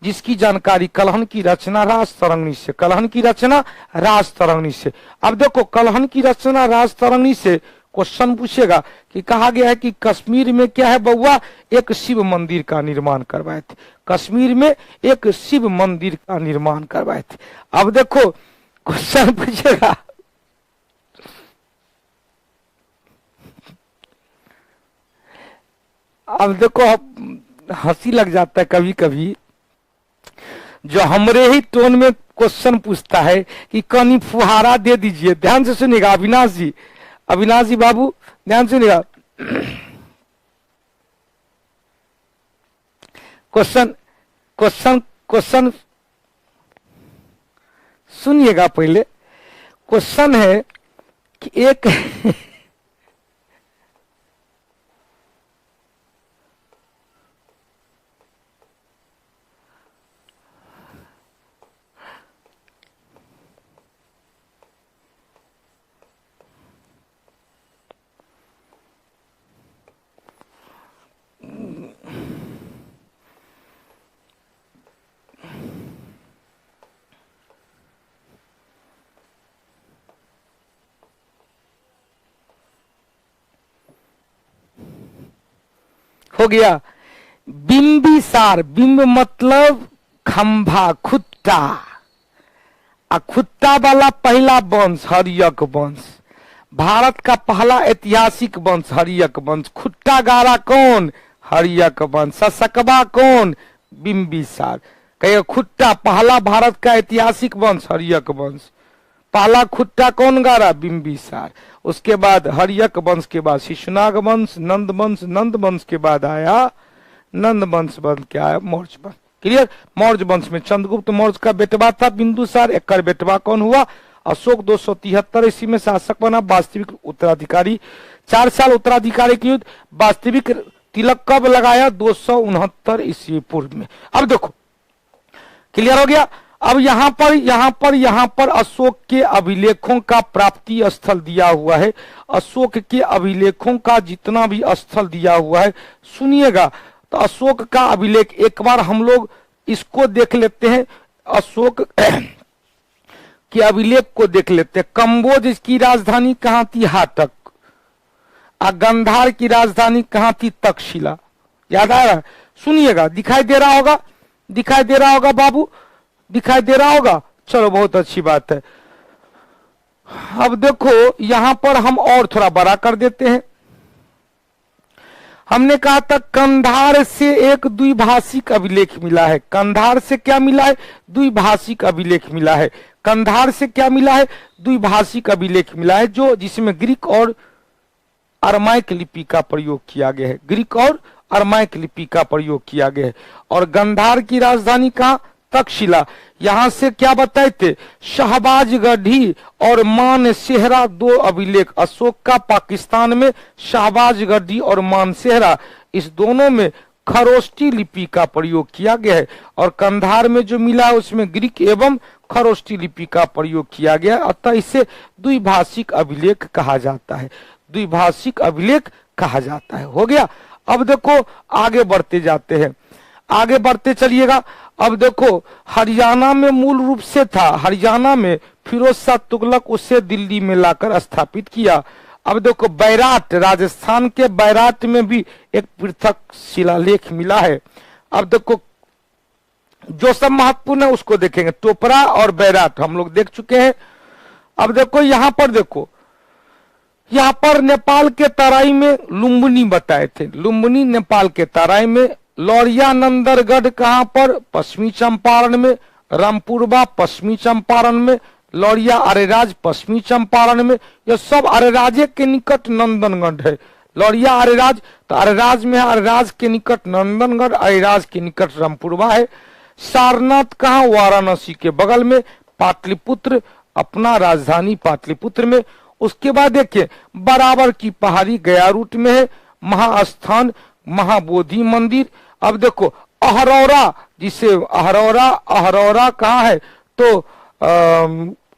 जिसकी जानकारी कलहन की रचना राजतरंगिणी से। कलहन की रचना राजतरंगिणी से। अब देखो कलहन की रचना राजतरंगिणी से क्वेश्चन पूछेगा कि कहा गया है कि कश्मीर में क्या है बउआ, एक शिव मंदिर का निर्माण करवाए थे। कश्मीर में एक शिव मंदिर का निर्माण करवाए थे। अब देखो क्वेश्चन पूछेगा, अब देखो हंसी लग जाता है कभी कभी, जो हमरे ही टोन में क्वेश्चन पूछता है कि कहीं फुहारा दे दीजिए। ध्यान से सुनिएगा अविनाश जी बाबू ध्यान सुनिएगा। क्वेश्चन सुनिएगा। पहले क्वेश्चन है कि एक हो गया। बिंबिसार, बिंब मतलब खंभा, खुट्टा। खुट्टा वाला पहला वंश हर्यक वंश, भारत का पहला ऐतिहासिक वंश हर्यक वंश। खुट्टा गारा कौन? हर्यक वंश। ससकबा कौन? बिंबिसार। कहिए खुट्टा पहला भारत का ऐतिहासिक वंश हर्यक वंश। पहला खुट्टा कौन गारा? बिंबिसार। उसके बाद हर्यक वंश के बाद शिशुनाग वंश, नंद वंश, नंद वंश के बाद आया नंद वंश बन के आया मौर्य वंश। क्लियर? मौर्य वंश में चंद्रगुप्त मौर्य का बेटवा था बिंदुसार। एक बेटवा कौन हुआ? अशोक। 273 ईस्वी में शासक बना, वास्तविक उत्तराधिकारी। 4 साल उत्तराधिकारी की युद्ध। वास्तविक तिलक कब लगाया? 269 ईस्वी पूर्व में। अब देखो क्लियर हो गया। अब यहाँ पर अशोक के अभिलेखों का प्राप्ति स्थल दिया हुआ है। अशोक के अभिलेखों का जितना भी स्थल दिया हुआ है सुनिएगा। तो अशोक का अभिलेख एक बार हम लोग इसको देख लेते हैं। अशोक के अभिलेख को देख लेते हैं। कंबोज की राजधानी कहाँ थी? हाटक। गंधार की राजधानी कहाँ थी? तक्षशिला। याद आ रहा है? सुनिएगा। दिखाई दे रहा होगा, दिखाई दे रहा होगा बाबू, दिखाई दे रहा होगा। चलो बहुत अच्छी बात है। अब देखो यहां पर हम और थोड़ा बड़ा कर देते हैं। हमने कहा था कंधार से एक द्विभाषिक अभिलेख मिला है। कंधार से क्या मिला है? द्विभाषिक अभिलेख मिला है। कंधार से क्या मिला है, द्विभाषिक अभिलेख मिला है, जो जिसमें ग्रीक और अरमाइक लिपि का प्रयोग किया गया है, ग्रीक और अरमाइक लिपि का प्रयोग किया गया है। और गंधार की राजधानी कहाँ, तक्षशिला। यहां से क्या बताए थे, शहबाजगढ़ी और मानसेहरा दो अभिलेख, अशोक का पाकिस्तान में शहबाजगढ़ी और मानसेहरा, इस दोनों में खरोष्टी लिपि का प्रयोग किया गया है। और कंधार में जो मिला है उसमें ग्रीक एवं खरोष्टी लिपि का प्रयोग किया गया है, अतः इसे द्विभाषिक अभिलेख कहा जाता है, द्विभाषिक अभिलेख कहा जाता है। हो गया। अब देखो आगे बढ़ते जाते हैं, आगे बढ़ते चलिएगा। अब देखो हरियाणा में मूल रूप से था, हरियाणा में फिरोज शाह तुगलक उसे दिल्ली में लाकर स्थापित किया। अब देखो बैराट, राजस्थान के बैराट में भी एक पृथक शिलालेख मिला है। अब देखो जो सब महत्वपूर्ण है उसको देखेंगे, टोपरा और बैराट हम लोग देख चुके हैं। अब देखो यहां पर देखो, यहाँ पर नेपाल के तराई में लुम्बिनी बताए थे, लुम्बिनी नेपाल के तराई में। लौरिया नंदरगढ़ कहां पर, पश्चिमी चंपारण में। रामपुरबा पश्चिमी चंपारण में। लौरिया अरेराज पश्चिमी चंपारण में। यह सब अरेराजे के निकट नंदनगढ़ है। लौरिया अरेराज, तो अरेराज में है, अरेराज के निकट नंदनगढ़, अरेराज के निकट रामपुरबा है। सारनाथ कहां, वाराणसी के बगल में। पाटलिपुत्र अपना राजधानी पाटलिपुत्र में। उसके बाद देखिए बराबर की पहाड़ी गया रूट में है। महास्थान महाबोधि मंदिर। अब देखो अहरौरा, जिसे अहरौरा, अहरौरा कहाँ है, तो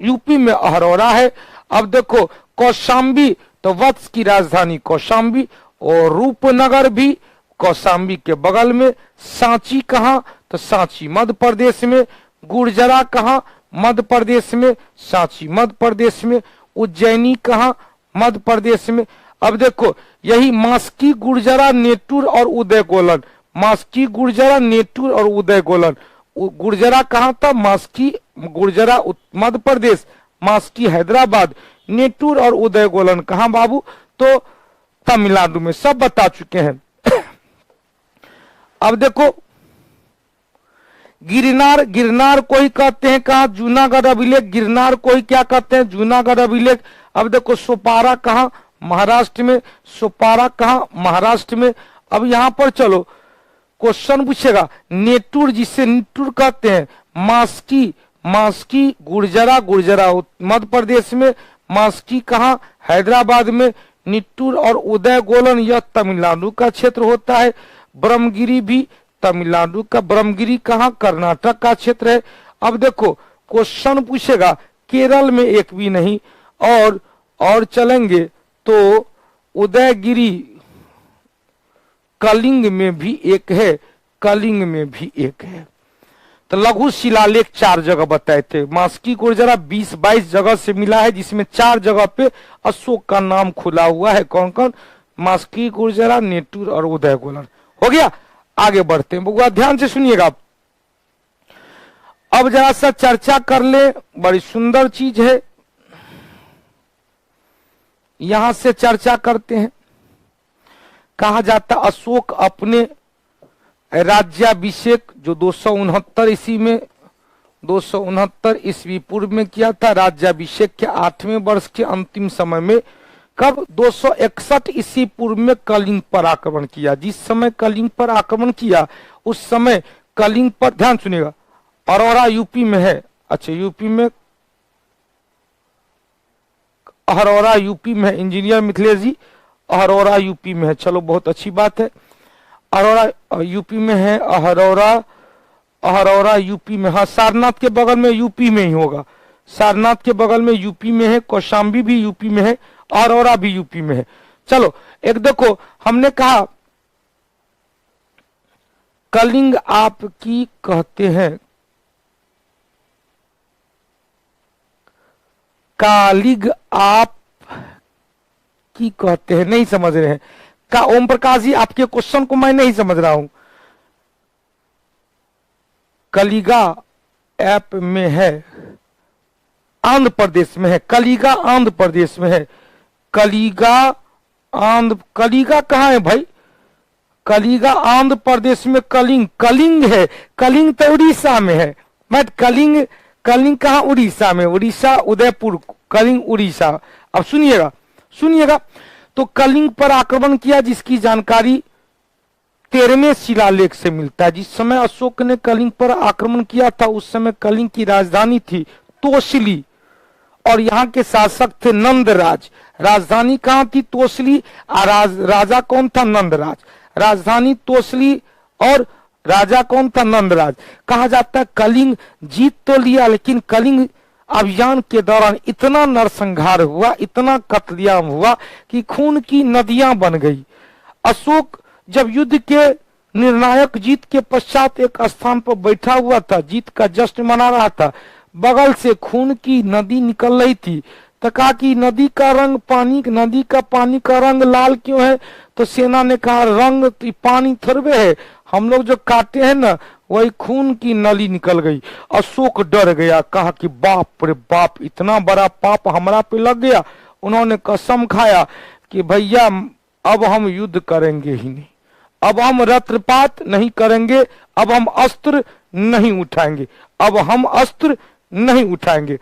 यूपी में अहरौरा है। अब देखो कौशाम्बी, तो वत्स की राजधानी कौशाम्बी, और रूपनगर भी कौशाम्बी के बगल में। सांची कहाँ, तो सांची मध्य प्रदेश में। गुर्जरा कहाँ, मध्य प्रदेश में, सांची मध्य प्रदेश में। उज्जैनी कहाँ, मध्य प्रदेश में। अब देखो यही मास्की, गुर्जरा, नेटूर और उदय गोलन, मास्की, गुर्जरा, नेटूर और उदय गोलन। गुर्जरा कहाँ था, मास्की, गुर्जरा मध्य प्रदेश, मास्की हैदराबाद, नेटूर और उदय गोलन कहाँ बाबू, तो तमिलनाडु में। सब बता चुके हैं। अब देखो गिरनार, गिरनार को ही कहते हैं कहा, जूनागढ़ अभिलेख, गिरनार को ही क्या कहते हैं, जूनागढ़ अभिलेख। अब देखो सोपारा कहाँ, महाराष्ट्र में। सोपारा कहाँ, महाराष्ट्र में। अब यहां पर चलो क्वेश्चन पूछेगा, नेटूर जिसे नेटूर कहते हैं, मास्की, मास्की, गुर्जरा, गुर्जरा मध्य प्रदेश में। मास्की कहाँ, हैदराबाद में। निट्टूर और उदय गोलन यह तमिलनाडु का क्षेत्र होता है। ब्रह्मगिरी भी तमिलनाडु का, ब्रह्मगिरी कहाँ, कर्नाटक का क्षेत्र है। अब देखो क्वेश्चन पूछेगा केरल में एक भी नहीं, और चलेंगे तो उदयगिरी कलिंग में भी एक है, कलिंग में भी एक है। तो लघु शिलालेख 4 जगह बताए थे। मास्की गुर्जरा 20-22 जगह से मिला है, जिसमें 4 जगह पे अशोक का नाम खुला हुआ है। कौन कौन, मास्की गुर्जरा, नेटूर और उदय गोलन। हो गया। आगे बढ़ते हैं, बउआ ध्यान से सुनिएगा। अब जरा सा चर्चा कर ले, बड़ी सुंदर चीज है, यहां से चर्चा करते हैं। कहा जाता अशोक अपने राज्याभिषेक जो 269 ईस्वी में, 269 ईस्वी पूर्व में किया था, राज्याभिषेक के 8वें वर्ष के अंतिम समय में, कब 261 ईस्वी पूर्व में कलिंग पर आक्रमण किया। जिस समय कलिंग पर आक्रमण किया उस समय कलिंग पर, ध्यान सुनिएगा, अरोरा यूपी में है। अच्छा यूपी में, अहरौरा यूपी में है, इंजीनियर मिथिलेश जी, अहरौरा यूपी में है। चलो बहुत अच्छी बात है, अहरौरा यूपी में है। अहरौरा, अहरौरा यूपी में, हाँ सारनाथ के बगल में, यूपी में ही होगा। सारनाथ के बगल में यूपी में है। कौशाम्बी भी यूपी में है, अहरौरा भी यूपी में है। चलो एक देखो, हमने कहा कलिंग आप की कहते हैं, कालिग आप की कहते हैं, नहीं समझ रहे हैं का। ओम प्रकाश जी आपके क्वेश्चन को मैं नहीं समझ रहा हूं। कलिगा ऐप में है, आंध्र प्रदेश में है। कलिगा आंध्र प्रदेश में है। कलिगा आंध्र, कलिगा कहाँ है भाई, कलिगा आंध्र प्रदेश में। कलिंग, कलिंग है, कलिंग तो उड़ीसा में है। मैं कलिंग, कलिंग कहाँ? उड़ीसा में, उड़ीसा उदयपुर, कलिंग उड़ीसा। अब सुनिएगा, सुनिएगा। तो कलिंग पर आक्रमण किया, जिसकी जानकारी 13वें शिलालेख से मिलता है। जिस समय अशोक ने कलिंग पर आक्रमण किया था, उस समय कलिंग की राजधानी थी तोसली और यहाँ के शासक थे नंदराज। राजधानी कहाँ थी? तोसली। राजा कौन था? नंदराज। राजधानी तोसली और राजा कौन था? नंदराज। कहा जाता है कलिंग जीत तो लिया, लेकिन कलिंग अभियान के दौरान इतना नरसंहार हुआ, इतना कत्लेआम हुआ कि खून की नदियां बन गई। अशोक जब युद्ध के निर्णायक जीत के पश्चात एक स्थान पर बैठा हुआ था, जीत का जश्न मना रहा था, बगल से खून की नदी निकल रही थी। तो कहा कि नदी का पानी का रंग लाल क्यों है? तो सेना ने कहा रंग तो पानी थोड़े है, हम लोग जो काटे हैं ना वही खून की नली निकल गई। अशोक डर गया, कहा कि बाप रे बाप, इतना बड़ा पाप हमरा पे लग गया। उन्होंने कसम खाया कि भैया अब हम युद्ध करेंगे ही नहीं, अब हम रत्रपात नहीं करेंगे, अब हम अस्त्र नहीं उठाएंगे, अब हम अस्त्र नहीं उठाएंगे।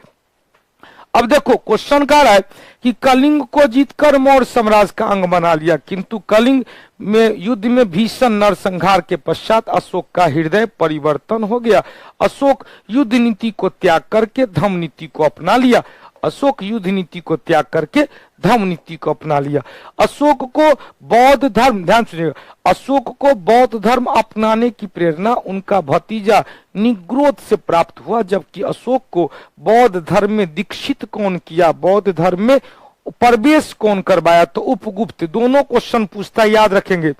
अब देखो क्वेश्चन कह रहा है कि कलिंग को जीतकर मौर्य साम्राज्य का अंग बना लिया, किंतु कलिंग में युद्ध में भीषण नरसंहार के पश्चात अशोक का हृदय परिवर्तन हो गया। अशोक युद्ध नीति को त्याग करके धर्म नीति को अपना लिया। अशोक युद्ध नीति को त्याग करके धर्म नीति को अपना लिया। अशोक को बौद्ध धर्म, ध्यान सुनिएगा, अशोक को बौद्ध धर्म अपनाने की प्रेरणा उनका भतीजा निग्रोध से प्राप्त हुआ, जबकि अशोक को बौद्ध धर्म में दीक्षित कौन किया, बौद्ध धर्म में प्रवेश कौन करवाया? तो उपगुप्त। दोनों क्वेश्चन पूछता, याद रखेंगे।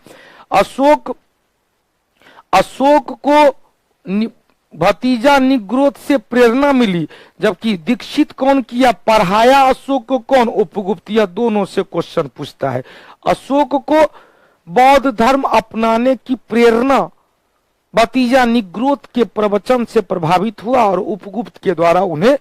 अशोक को भतीजा निग्रोध से प्रेरणा मिली, जबकि दीक्षित कौन किया, पढ़ाया अशोक को कौन? उपगुप्त। यह दोनों से क्वेश्चन पूछता है। अशोक को बौद्ध धर्म अपनाने की प्रेरणा भतीजा निग्रोध के प्रवचन से प्रभावित हुआ और उपगुप्त के द्वारा उन्हें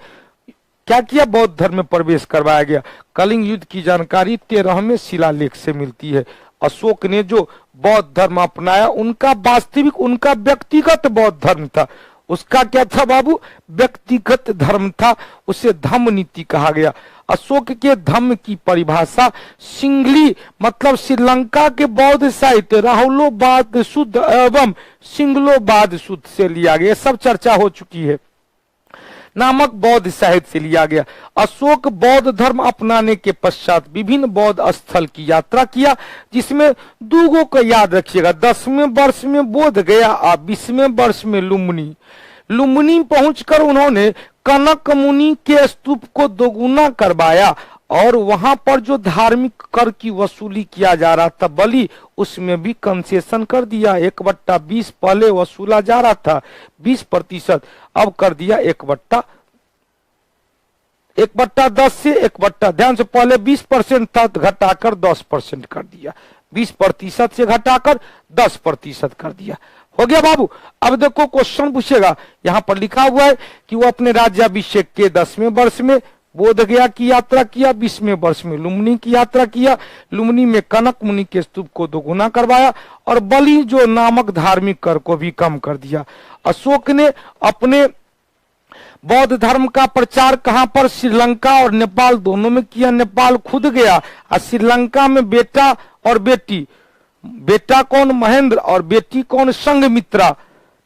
क्या किया? बौद्ध धर्म में प्रवेश करवाया गया। कलिंग युद्ध की जानकारी 13वें शिलालेख से मिलती है। अशोक ने जो बौद्ध धर्म अपनाया, उनका वास्तविक, उनका व्यक्तिगत बौद्ध धर्म था। उसका क्या था बाबू? व्यक्तिगत धर्म था, उसे धम्म नीति कहा गया। अशोक के धम्म की परिभाषा सिंगली मतलब श्रीलंका के बौद्ध साहित्य राहुलोवाद शुद्ध एवं सिंगलोवाद शुद्ध से लिया गया, सब चर्चा हो चुकी है, नामक बौद्ध साहित्य से लिया गया। अशोक बौद्ध धर्म अपनाने के पश्चात विभिन्न बौद्ध स्थल की यात्रा किया, जिसमें दूगों को याद रखिएगा। 10वें वर्ष में बोध गया और 20वें वर्ष में लुम्बिनी। लुम्बिनी पहुंचकर उन्होंने कनक मुनि के स्तूप को दोगुना करवाया और वहां पर जो धार्मिक कर की वसूली किया जा रहा था बलि, उसमें भी कंसेशन कर दिया। 1/20 पहले वसूला जा रहा था 20%, अब कर दिया 1/10 से 1/, ध्यान से, पहले 20% था तो घटाकर 10% कर दिया, 20% से घटाकर 10% कर दिया। हो गया बाबू। अब देखो क्वेश्चन पूछेगा, यहां पर लिखा हुआ है कि वो अपने राज्याभिषेक के 10वें वर्ष में बोध गया की यात्रा किया, 20वें वर्ष में लुम्बिनी की यात्रा किया। लुम्बिनी में कनक मुनि के स्तूप को दोगुना करवाया और बलि जो नामक धार्मिक कर को भी कम कर दिया। अशोक ने अपने बौद्ध धर्म का प्रचार कहां पर? श्रीलंका और नेपाल दोनों में किया। नेपाल खुद गया और श्रीलंका में बेटा और बेटी, बेटा कौन? महेंद्र और बेटी कौन? संघमित्रा।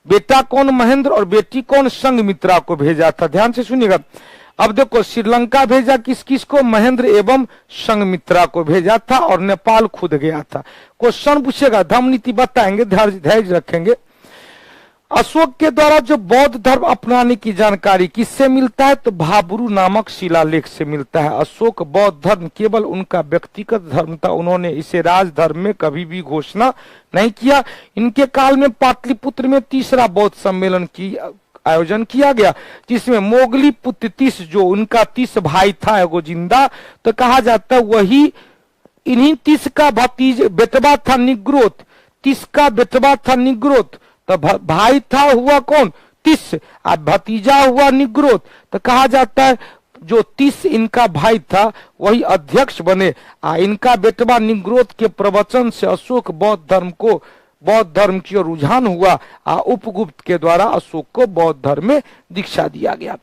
बेटा कौन? महेंद्र और बेटी कौन? संघमित्रा को भेजा था। ध्यान से सुनिएगा। अब देखो श्रीलंका भेजा किस किस को? महेंद्र एवं संघमित्रा को भेजा था और नेपाल खुद गया था। क्वेश्चन पूछेगा, धम्म नीति बताएंगे, धैर्य रखेंगे। अशोक के द्वारा जो बौद्ध धर्म अपनाने की जानकारी किससे मिलता है? तो भाब्रू नामक शिलालेख से मिलता है। अशोक बौद्ध धर्म केवल उनका व्यक्तिगत धर्म था, उन्होंने इसे राजधर्म में कभी भी घोषणा नहीं किया। इनके काल में पाटलिपुत्र में तीसरा बौद्ध सम्मेलन की आयोजन किया गया, जिसमें मोगली पुत्र तीस, जो उनका 30 भाई था एगो जिंदा, तो कहा जाता है वही इन्हीं 30 का भतीज बेटवा था निग्रोध। 30 का बेटवा था निग्रोध, तो भाई था हुआ कौन? 30 और भतीजा हुआ निग्रोध। तो कहा जाता है जो 30 इनका भाई था वही अध्यक्ष बने। इनका बेटवा निग्रोध के प्रवचन से अशोक बौद्ध धर्म की ओर रुझान हुआ। उपगुप्त के द्वारा अशोक को बौद्ध धर्म में दीक्षा दिया गया।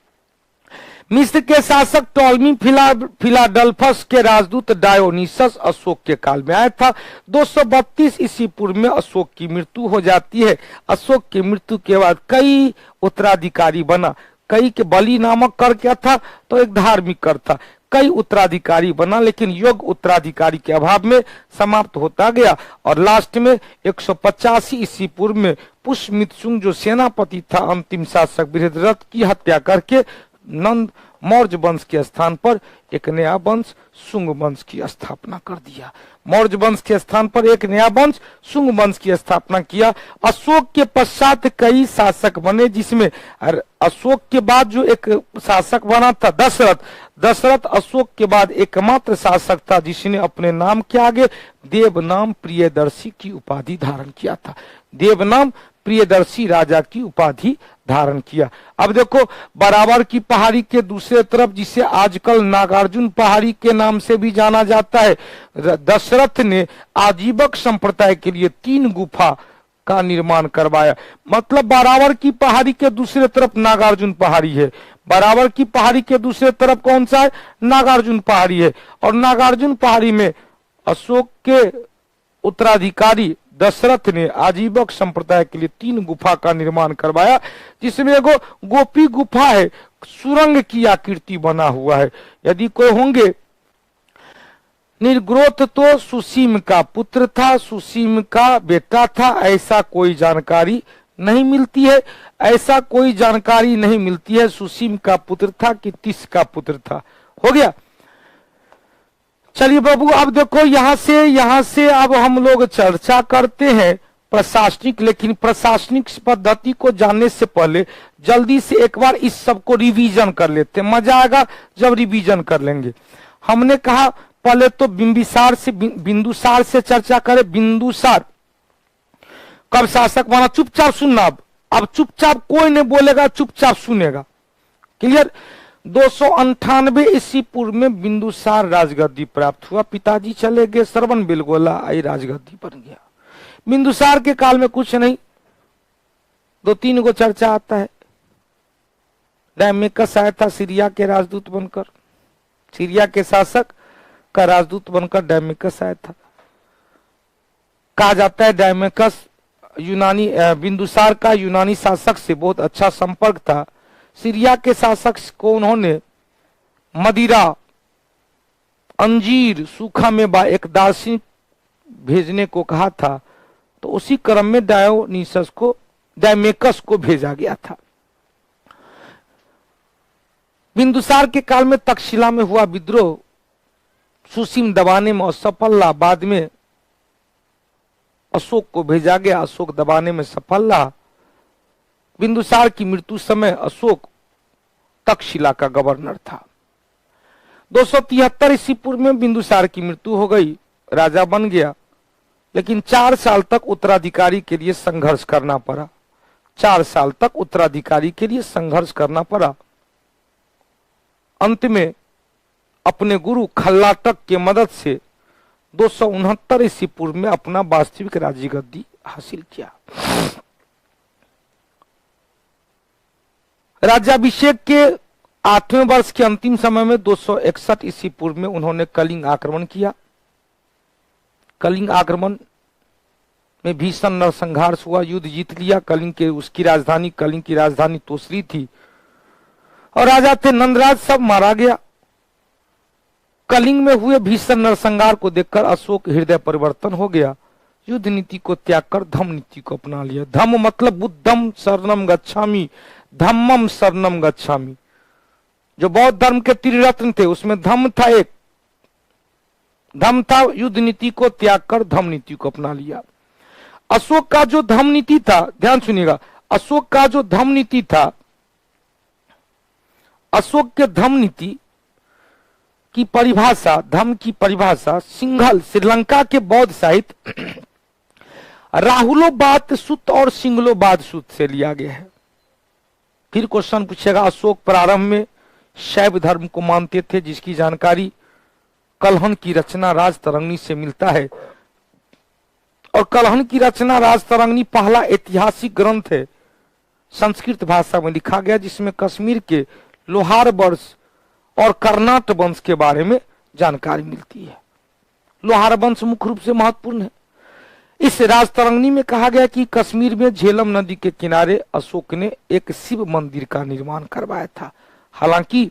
मिस्र के शासक टॉलमी फिलाडेल्फस के राजदूत डायोनीसस अशोक के काल में आया था। 232 ईस्वी पूर्व में अशोक की मृत्यु हो जाती है। अशोक की मृत्यु के बाद कई उत्तराधिकारी बना। कई के बलि नामक कर क्या था, तो एक धार्मिक कर था। कई उत्तराधिकारी बना, लेकिन योग्य उत्तराधिकारी के अभाव में समाप्त होता गया और लास्ट में 185 ईस्वी पूर्व में पुष्यमितसुंग जो सेनापति था, अंतिम शासक बृहद्रथ की हत्या करके नंद मौर्य वंश के स्थान पर एक नया वंश शुंग वंश की स्थापना कर दिया। मौर्य वंश के स्थान पर एक नया वंश शुंग वंश की स्थापना किया। अशोक के पश्चात कई शासक बने, जिसमें अशोक के बाद जो एक शासक बना था दशरथ। दशरथ अशोक के बाद एकमात्र शासक था जिसने अपने नाम के आगे देवनाम प्रियदर्शी की उपाधि धारण किया था। देवनाम प्रियदर्शी राजा की उपाधि धारण किया। अब देखो, बराबर की पहाड़ी के दूसरे तरफ, जिसे आजकल नागार्जुन पहाड़ी के नाम से भी जाना जाता है, दशरथ ने आजीवक संप्रदाय के लिए 3 गुफा का निर्माण करवाया। मतलब बराबर की पहाड़ी के दूसरे तरफ नागार्जुन पहाड़ी है, बराबर की पहाड़ी के दूसरे तरफ कौन सा है, नागार्जुन पहाड़ी है। और नागार्जुन पहाड़ी में अशोक के उत्तराधिकारी दशरथ ने आजीवक संप्रदाय के लिए 3 गुफा का निर्माण करवाया, जिसमें एगो गोपी गुफा है, सुरंग की आकृति बना हुआ है। यदि कोई होंगे, निर्ग्रोथ तो सुसीम का पुत्र था, सुसीम का बेटा था, ऐसा कोई जानकारी नहीं मिलती है। ऐसा कोई जानकारी नहीं मिलती है सुसीम का पुत्र था कि तिस का पुत्र था। हो गया। चलिए बाबू, अब देखो यहां से अब हम लोग चर्चा करते हैं प्रशासनिक। लेकिन प्रशासनिक पद्धति को जानने से पहले जल्दी से एक बार इस सब को रिवीजन कर लेते हैं। मजा आएगा जब रिवीजन कर लेंगे। हमने कहा पहले तो बिंदुसार से चर्चा करें। बिंदुसार कब शासक बना, चुपचाप सुनना। अब चुपचाप कोई नहीं बोलेगा, चुपचाप सुनेगा। क्लियर। 298 ईस्वी पूर्व में बिंदुसार राजगद्दी प्राप्त हुआ। पिताजी चले गए, श्रवण बेलगोला आई राजगद्दी बन गया। बिंदुसार के काल में कुछ नहीं, 2-3 गो चर्चा आता है। डायमेकस आया था सीरिया के राजदूत बनकर, सीरिया के शासक का राजदूत बनकर डायमेकस आया था। कहा जाता है डायमेकस यूनानी बिंदुसार का यूनानी शासक से बहुत अच्छा संपर्क था। सीरिया के शासक को उन्होंने मदिरा, अंजीर, सूखा मेवा, एक दार्शनिक भेजने को कहा था। तो उसी क्रम में डायमेकस को भेजा गया था। बिंदुसार के काल में तक्षशिला में हुआ विद्रोह सुसीम दबाने में असफल रहा। बाद में अशोक को भेजा गया, अशोक दबाने में सफल रहा। बिंदुसार की मृत्यु समय अशोक तक्षशिला का गवर्नर था। 273 ईस्वी पूर्व में बिंदुसार की मृत्यु हो गई, राजा बन गया। लेकिन 4 साल तक उत्तराधिकारी के लिए संघर्ष करना पड़ा। 4 साल तक उत्तराधिकारी के लिए संघर्ष करना पड़ा। अंत में अपने गुरु खल्लाटक के मदद से 269 ईस्वी पूर्व में अपना वास्तविक राजगद्दी हासिल किया। राज्याभिषेक के 8वें वर्ष के अंतिम समय में 261 ईस्वी पूर्व में उन्होंने कलिंग आक्रमण किया। कलिंग आक्रमण में भीषण नरसंहार हुआ, युद्ध जीत लिया। कलिंग की राजधानी तोसरी थी और राजा थे नंदराज, सब मारा गया। कलिंग में हुए भीषण नरसंहार को देखकर अशोक हृदय परिवर्तन हो गया। युद्ध नीति को त्याग कर धम्म नीति को अपना लिया। धम्म मतलब बुद्धम शरणम गच्छामि, धम्मम शरणम गच्छामि। जो बौद्ध धर्म के त्रिरत्न थे उसमें धम्म था, एक धम्म था। युद्ध नीति को त्याग कर धम्म नीति को अपना लिया। अशोक का जो धम्म नीति था, ध्यान सुनिएगा, अशोक का जो धम्म नीति था, अशोक के धम्म नीति की परिभाषा, धम्म की परिभाषा सिंघल, श्रीलंका के बौद्ध साहित्य राहुलोबाद सुत और सिंगलोबाद सुत से लिया गया है। फिर क्वेश्चन पूछेगा, अशोक प्रारंभ में शैव धर्म को मानते थे, जिसकी जानकारी कलहन की रचना राजतरंगिणी से मिलता है। और कलहन की रचना राजतरंगिणी पहला ऐतिहासिक ग्रंथ है, संस्कृत भाषा में लिखा गया, जिसमें कश्मीर के लोहार वर्ष और कर्नाट वंश के बारे में जानकारी मिलती है। लोहार वंश मुख्य रूप से महत्वपूर्ण है। इस राजतरंगिणी में कहा गया कि कश्मीर में झेलम नदी के किनारे अशोक ने एक शिव मंदिर का निर्माण करवाया था। हालांकि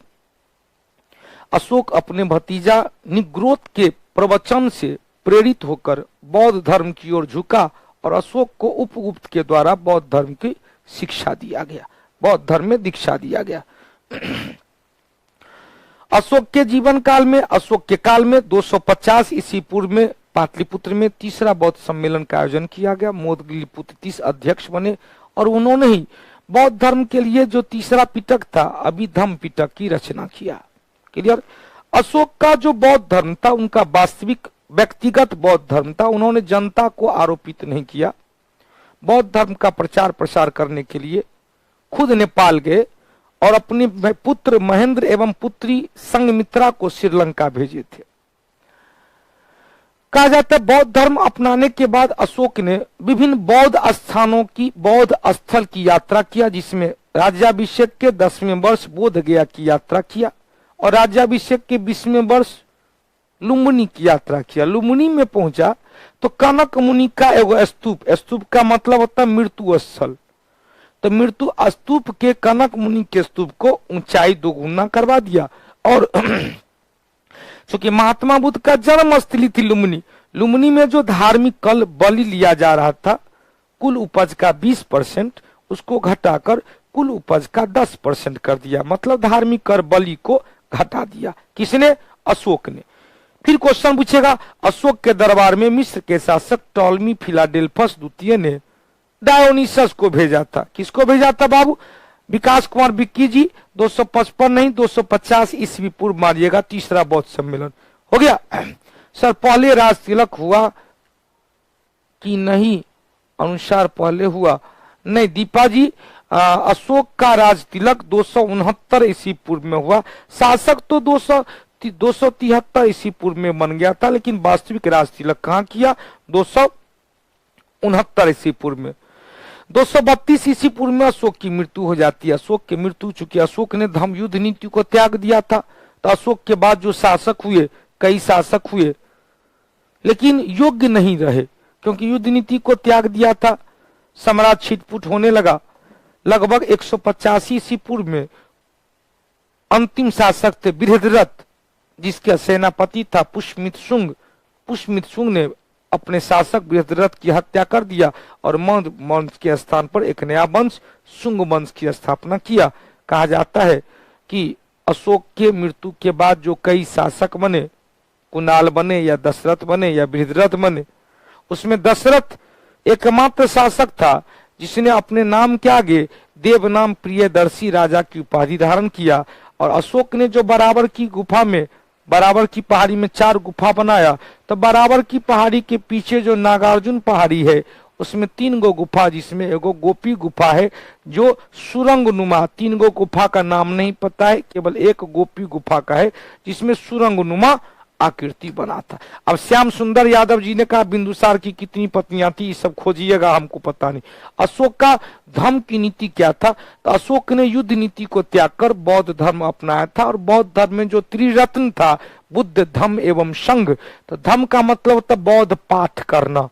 अशोक अपने भतीजा निग्रोध के प्रवचन से प्रेरित होकर बौद्ध धर्म की ओर झुका और अशोक को उपगुप्त के द्वारा बौद्ध धर्म की शिक्षा दिया गया, बौद्ध धर्म में दीक्षा दिया गया। अशोक के जीवन काल में, अशोक के काल में 250 ईस्वी पूर्व में पाटलिपुत्र में तीसरा बौद्ध सम्मेलन का आयोजन किया गया। मोदगलिपुत्र 30 अध्यक्ष बने और उन्होंने ही बौद्ध धर्म के लिए जो तीसरा पिटक था, अभिधम्म पिटक की रचना किया। क्लियर? अशोक का जो बौद्ध धर्म था उनका वास्तविक व्यक्तिगत बौद्ध धर्म था। उन्होंने जनता को आरोपित नहीं किया। बौद्ध धर्म का प्रचार प्रसार करने के लिए खुद नेपाल गए और अपने पुत्र महेंद्र एवं पुत्री संघमित्रा को श्रीलंका भेजे थे। कहा जाता है बौद्ध धर्म अपनाने के बाद अशोक ने विभिन्न बौद्ध स्थानों की, बौद्ध स्थल की यात्रा किया, जिसमें राज्याभिषेक के 10वें वर्ष बोध गया की यात्रा किया और राज्याभिषेक के 20वें वर्ष लुम्बिनी की यात्रा किया। लुम्बिनी में पहुंचा तो कनक मुनि का एगो स्तूप, स्तूप का मतलब होता है मृत्यु स्थल, तो मृत्यु स्तूप के कनक मुनि के स्तूप को ऊंचाई 2 गुना करवा दिया। और चूंकि महात्मा बुद्ध का जन्म स्थली थी लुम्बिनी, लुम्बिनी में जो धार्मिक कल बलि लिया जा रहा था, कुल उपज का 20% उसको घटाकर कुल उपज का 10% कर दिया, मतलब धार्मिक कर बलि को घटा दिया। किसने? अशोक ने। फिर क्वेश्चन पूछेगा, अशोक के दरबार में मिस्र के शासक टॉलमी फिलाडेल्फस द्वितीय ने डायोनिसस को भेजा था। किसको भेजा था बाबू? विकास कुमार विक्की जी 255 नहीं 250 ईस्वी पूर्व मारिएगा, तीसरा बौद्ध सम्मेलन हो गया। सर पहले राज तिलक हुआ कि नहीं? अनुसार पहले हुआ नहीं दीपा जी। अशोक का राज तिलक 269 ईस्वी पूर्व में हुआ। शासक तो 273 ईस्वी पूर्व में बन गया था, लेकिन वास्तविक राज तिलक कहाँ किया? 269 ईस्वी पूर्व में। 232 ईस्वी पूर्व में अशोक की मृत्यु हो जाती है। अशोक की मृत्यु, चूंकि अशोक ने धम्म युद्ध नीति को त्याग दिया था, तो अशोक के बाद जो शासक हुए, कई शासक हुए, लेकिन योग्य नहीं रहे, क्योंकि युद्ध नीति को त्याग दिया था। सम्राट छिटपुट होने लगा। लगभग 185 ईस्वी पूर्व में अंतिम शासक थे बृहद्रथ, जिसका सेनापति था पुष्यमित्र शुंग। पुष्यमित्र शुंग ने अपने शासक बृहद्रथ की हत्या कर दिया और मौर्य वंश के स्थान पर एक नया वंश शुंग वंश की स्थापना किया। कहा जाता है कि अशोक के मृत्यु के बाद जो कई शासक बने, कुणाल बने या दशरथ बने या बृहद्रथ बने, उसमें दशरथ एकमात्र शासक था जिसने अपने नाम के आगे देव नाम प्रियदर्शी राजा की उपाधि धारण किया। और अशोक ने जो बराबर की गुफा में, बराबर की पहाड़ी में 4 गुफा बनाया, तो बराबर की पहाड़ी के पीछे जो नागार्जुन पहाड़ी है उसमें 3 गो गुफा, जिसमें एगो गोपी गुफा है जो सुरंग नुमा, 3 गो गुफा का नाम नहीं पता है, केवल एक गोपी गुफा का है जिसमें सुरंग नुमा आकृति बना था। अब श्याम सुंदर यादव जी ने कहा बिंदुसार की कितनी पत्नियां थी, सब खोजिएगा, हमको पता नहीं। अशोक का धर्म की नीति क्या था? तो अशोक ने युद्ध नीति को त्याग कर बौद्ध धर्म अपनाया था। और बौद्ध धर्म में जो त्रिरत्न था, बुद्ध धम्म एवं संघ, तो धम्म का मतलब होता बौद्ध पाठ करना,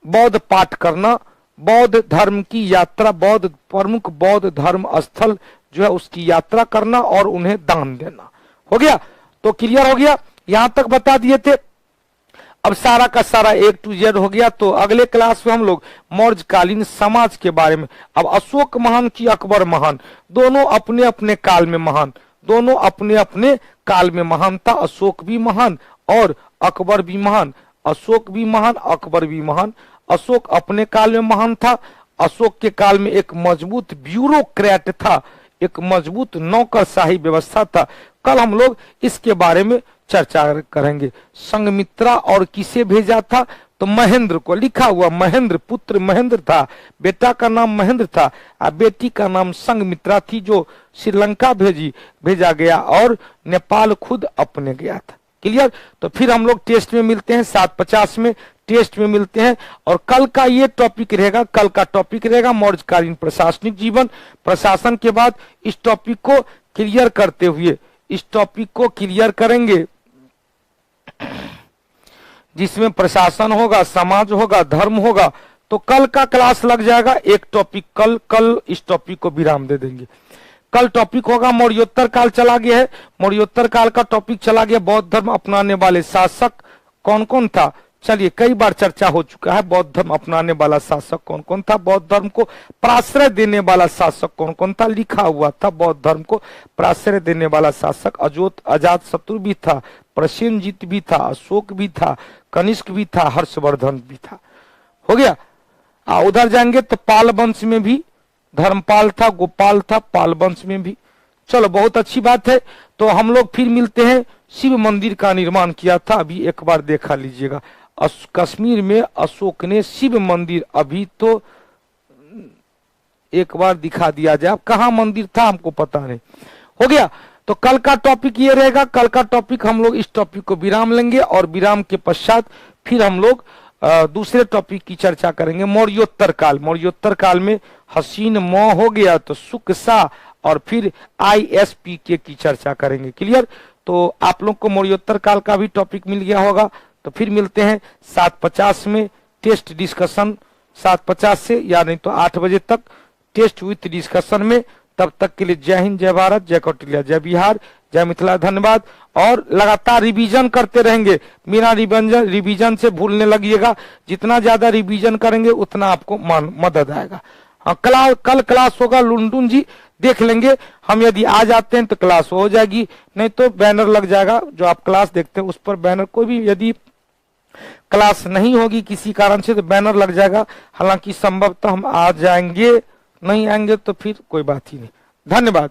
बौद्ध पाठ करना, बौद्ध धर्म की यात्रा, बौद्ध प्रमुख बौद्ध धर्म स्थल जो है उसकी यात्रा करना और उन्हें दान देना। हो गया? तो क्लियर हो गया, यहां तक बता दिए थे। अब सारा का सारा A to Z हो गया। तो अगले क्लास में हम लोग मौर्यकालीन समाज के बारे में, अब अशोक महान की अकबर महान, दोनों अपने अपने काल में महान, दोनों अपने अपने काल में महान था। अशोक भी महान और अकबर भी महान, अशोक भी महान, अकबर भी महान। अशोक अपने काल में महान था। अशोक के काल में एक मजबूत ब्यूरोक्रेट था, एक मजबूत नौकरशाही व्यवस्था था। कल हम लोग इसके बारे में चर्चा करेंगे। संघमित्रा और किसे भेजा था? तो महेंद्र को। लिखा हुआ महेंद्र, पुत्र महेंद्र था, बेटा का नाम महेंद्र था और बेटी का नाम संघमित्रा थी, जो श्रीलंका भेजा गया और नेपाल खुद अपने गया था। क्लियर? तो फिर हम लोग टेस्ट में मिलते हैं, 750 में टेस्ट में मिलते हैं। और कल का ये टॉपिक रहेगा, कल का टॉपिक रहेगा मौर्यकालीन प्रशासनिक जीवन। प्रशासन के बाद इस टॉपिक को क्लियर करते हुए इस टॉपिक को क्लियर करेंगे, जिसमें प्रशासन होगा, समाज होगा, धर्म होगा। तो कल का क्लास लग जाएगा एक टॉपिक, कल इस टॉपिक को विराम दे देंगे। कल टॉपिक होगा मौर्योत्तर काल चला गया है, मौर्योत्तर काल का टॉपिक चला गया, बौद्ध धर्म अपनाने वाले शासक कौन कौन था। चलिए कई बार चर्चा हो चुका है, बौद्ध धर्म अपनाने वाला शासक कौन कौन था, बौद्ध धर्म को प्राश्रय देने वाला शासक कौन कौन था, लिखा हुआ था बौद्ध धर्म को प्राश्रय देने वाला शासक अजात शत्रु भी था, प्रसेनजीत भी था, अशोक भी था, कनिष्क भी था, हर्षवर्धन भी था। हो गया। उधर जाएंगे तो पाल वंश में भी धर्मपाल था, गोपाल था, पाल वंश में भी। चलो बहुत अच्छी बात है। तो हम लोग फिर मिलते हैं। शिव मंदिर का निर्माण किया था, अभी एक बार देखा लीजिएगा, कश्मीर में अशोक ने शिव मंदिर, अभी तो एक बार दिखा दिया जाए, अब कहाँ मंदिर था हमको पता नहीं। हो गया। तो कल का टॉपिक ये रहेगा, कल का टॉपिक हम लोग इस टॉपिक को विराम लेंगे और विराम के पश्चात फिर हम लोग दूसरे टॉपिक की चर्चा करेंगे, मौर्योत्तर काल। मौर्योत्तर काल में हसीन मौ हो गया तो सुकसा और फिर ISPK की चर्चा करेंगे। क्लियर। तो आप लोग को मौर्योत्तर काल का भी टॉपिक मिल गया होगा। तो फिर मिलते हैं 7:50 में टेस्ट डिस्कशन, 7:50 से या नहीं तो 8 बजे तक टेस्ट विथ डिस्कशन में। तब तक के लिए जय हिंद, जय भारत, जय कौटिल्य, जय बिहार, जय मिथिला, धन्यवाद। और लगातार रिवीजन करते रहेंगे, बिना रिवीजन से भूलने लगिएगा। जितना ज्यादा रिवीजन करेंगे उतना आपको मदद आएगा। हाँ, कल क्लास होगा लुंडुन जी, देख लेंगे हम, यदि आ जाते हैं तो क्लास हो जाएगी, नहीं तो बैनर लग जाएगा। जो आप क्लास देखते हैं उस पर बैनर, कोई भी यदि क्लास नहीं होगी किसी कारण से तो बैनर लग जाएगा। हालांकि संभवतः हम आ जाएंगे, नहीं आएंगे तो फिर कोई बात ही नहीं। धन्यवाद।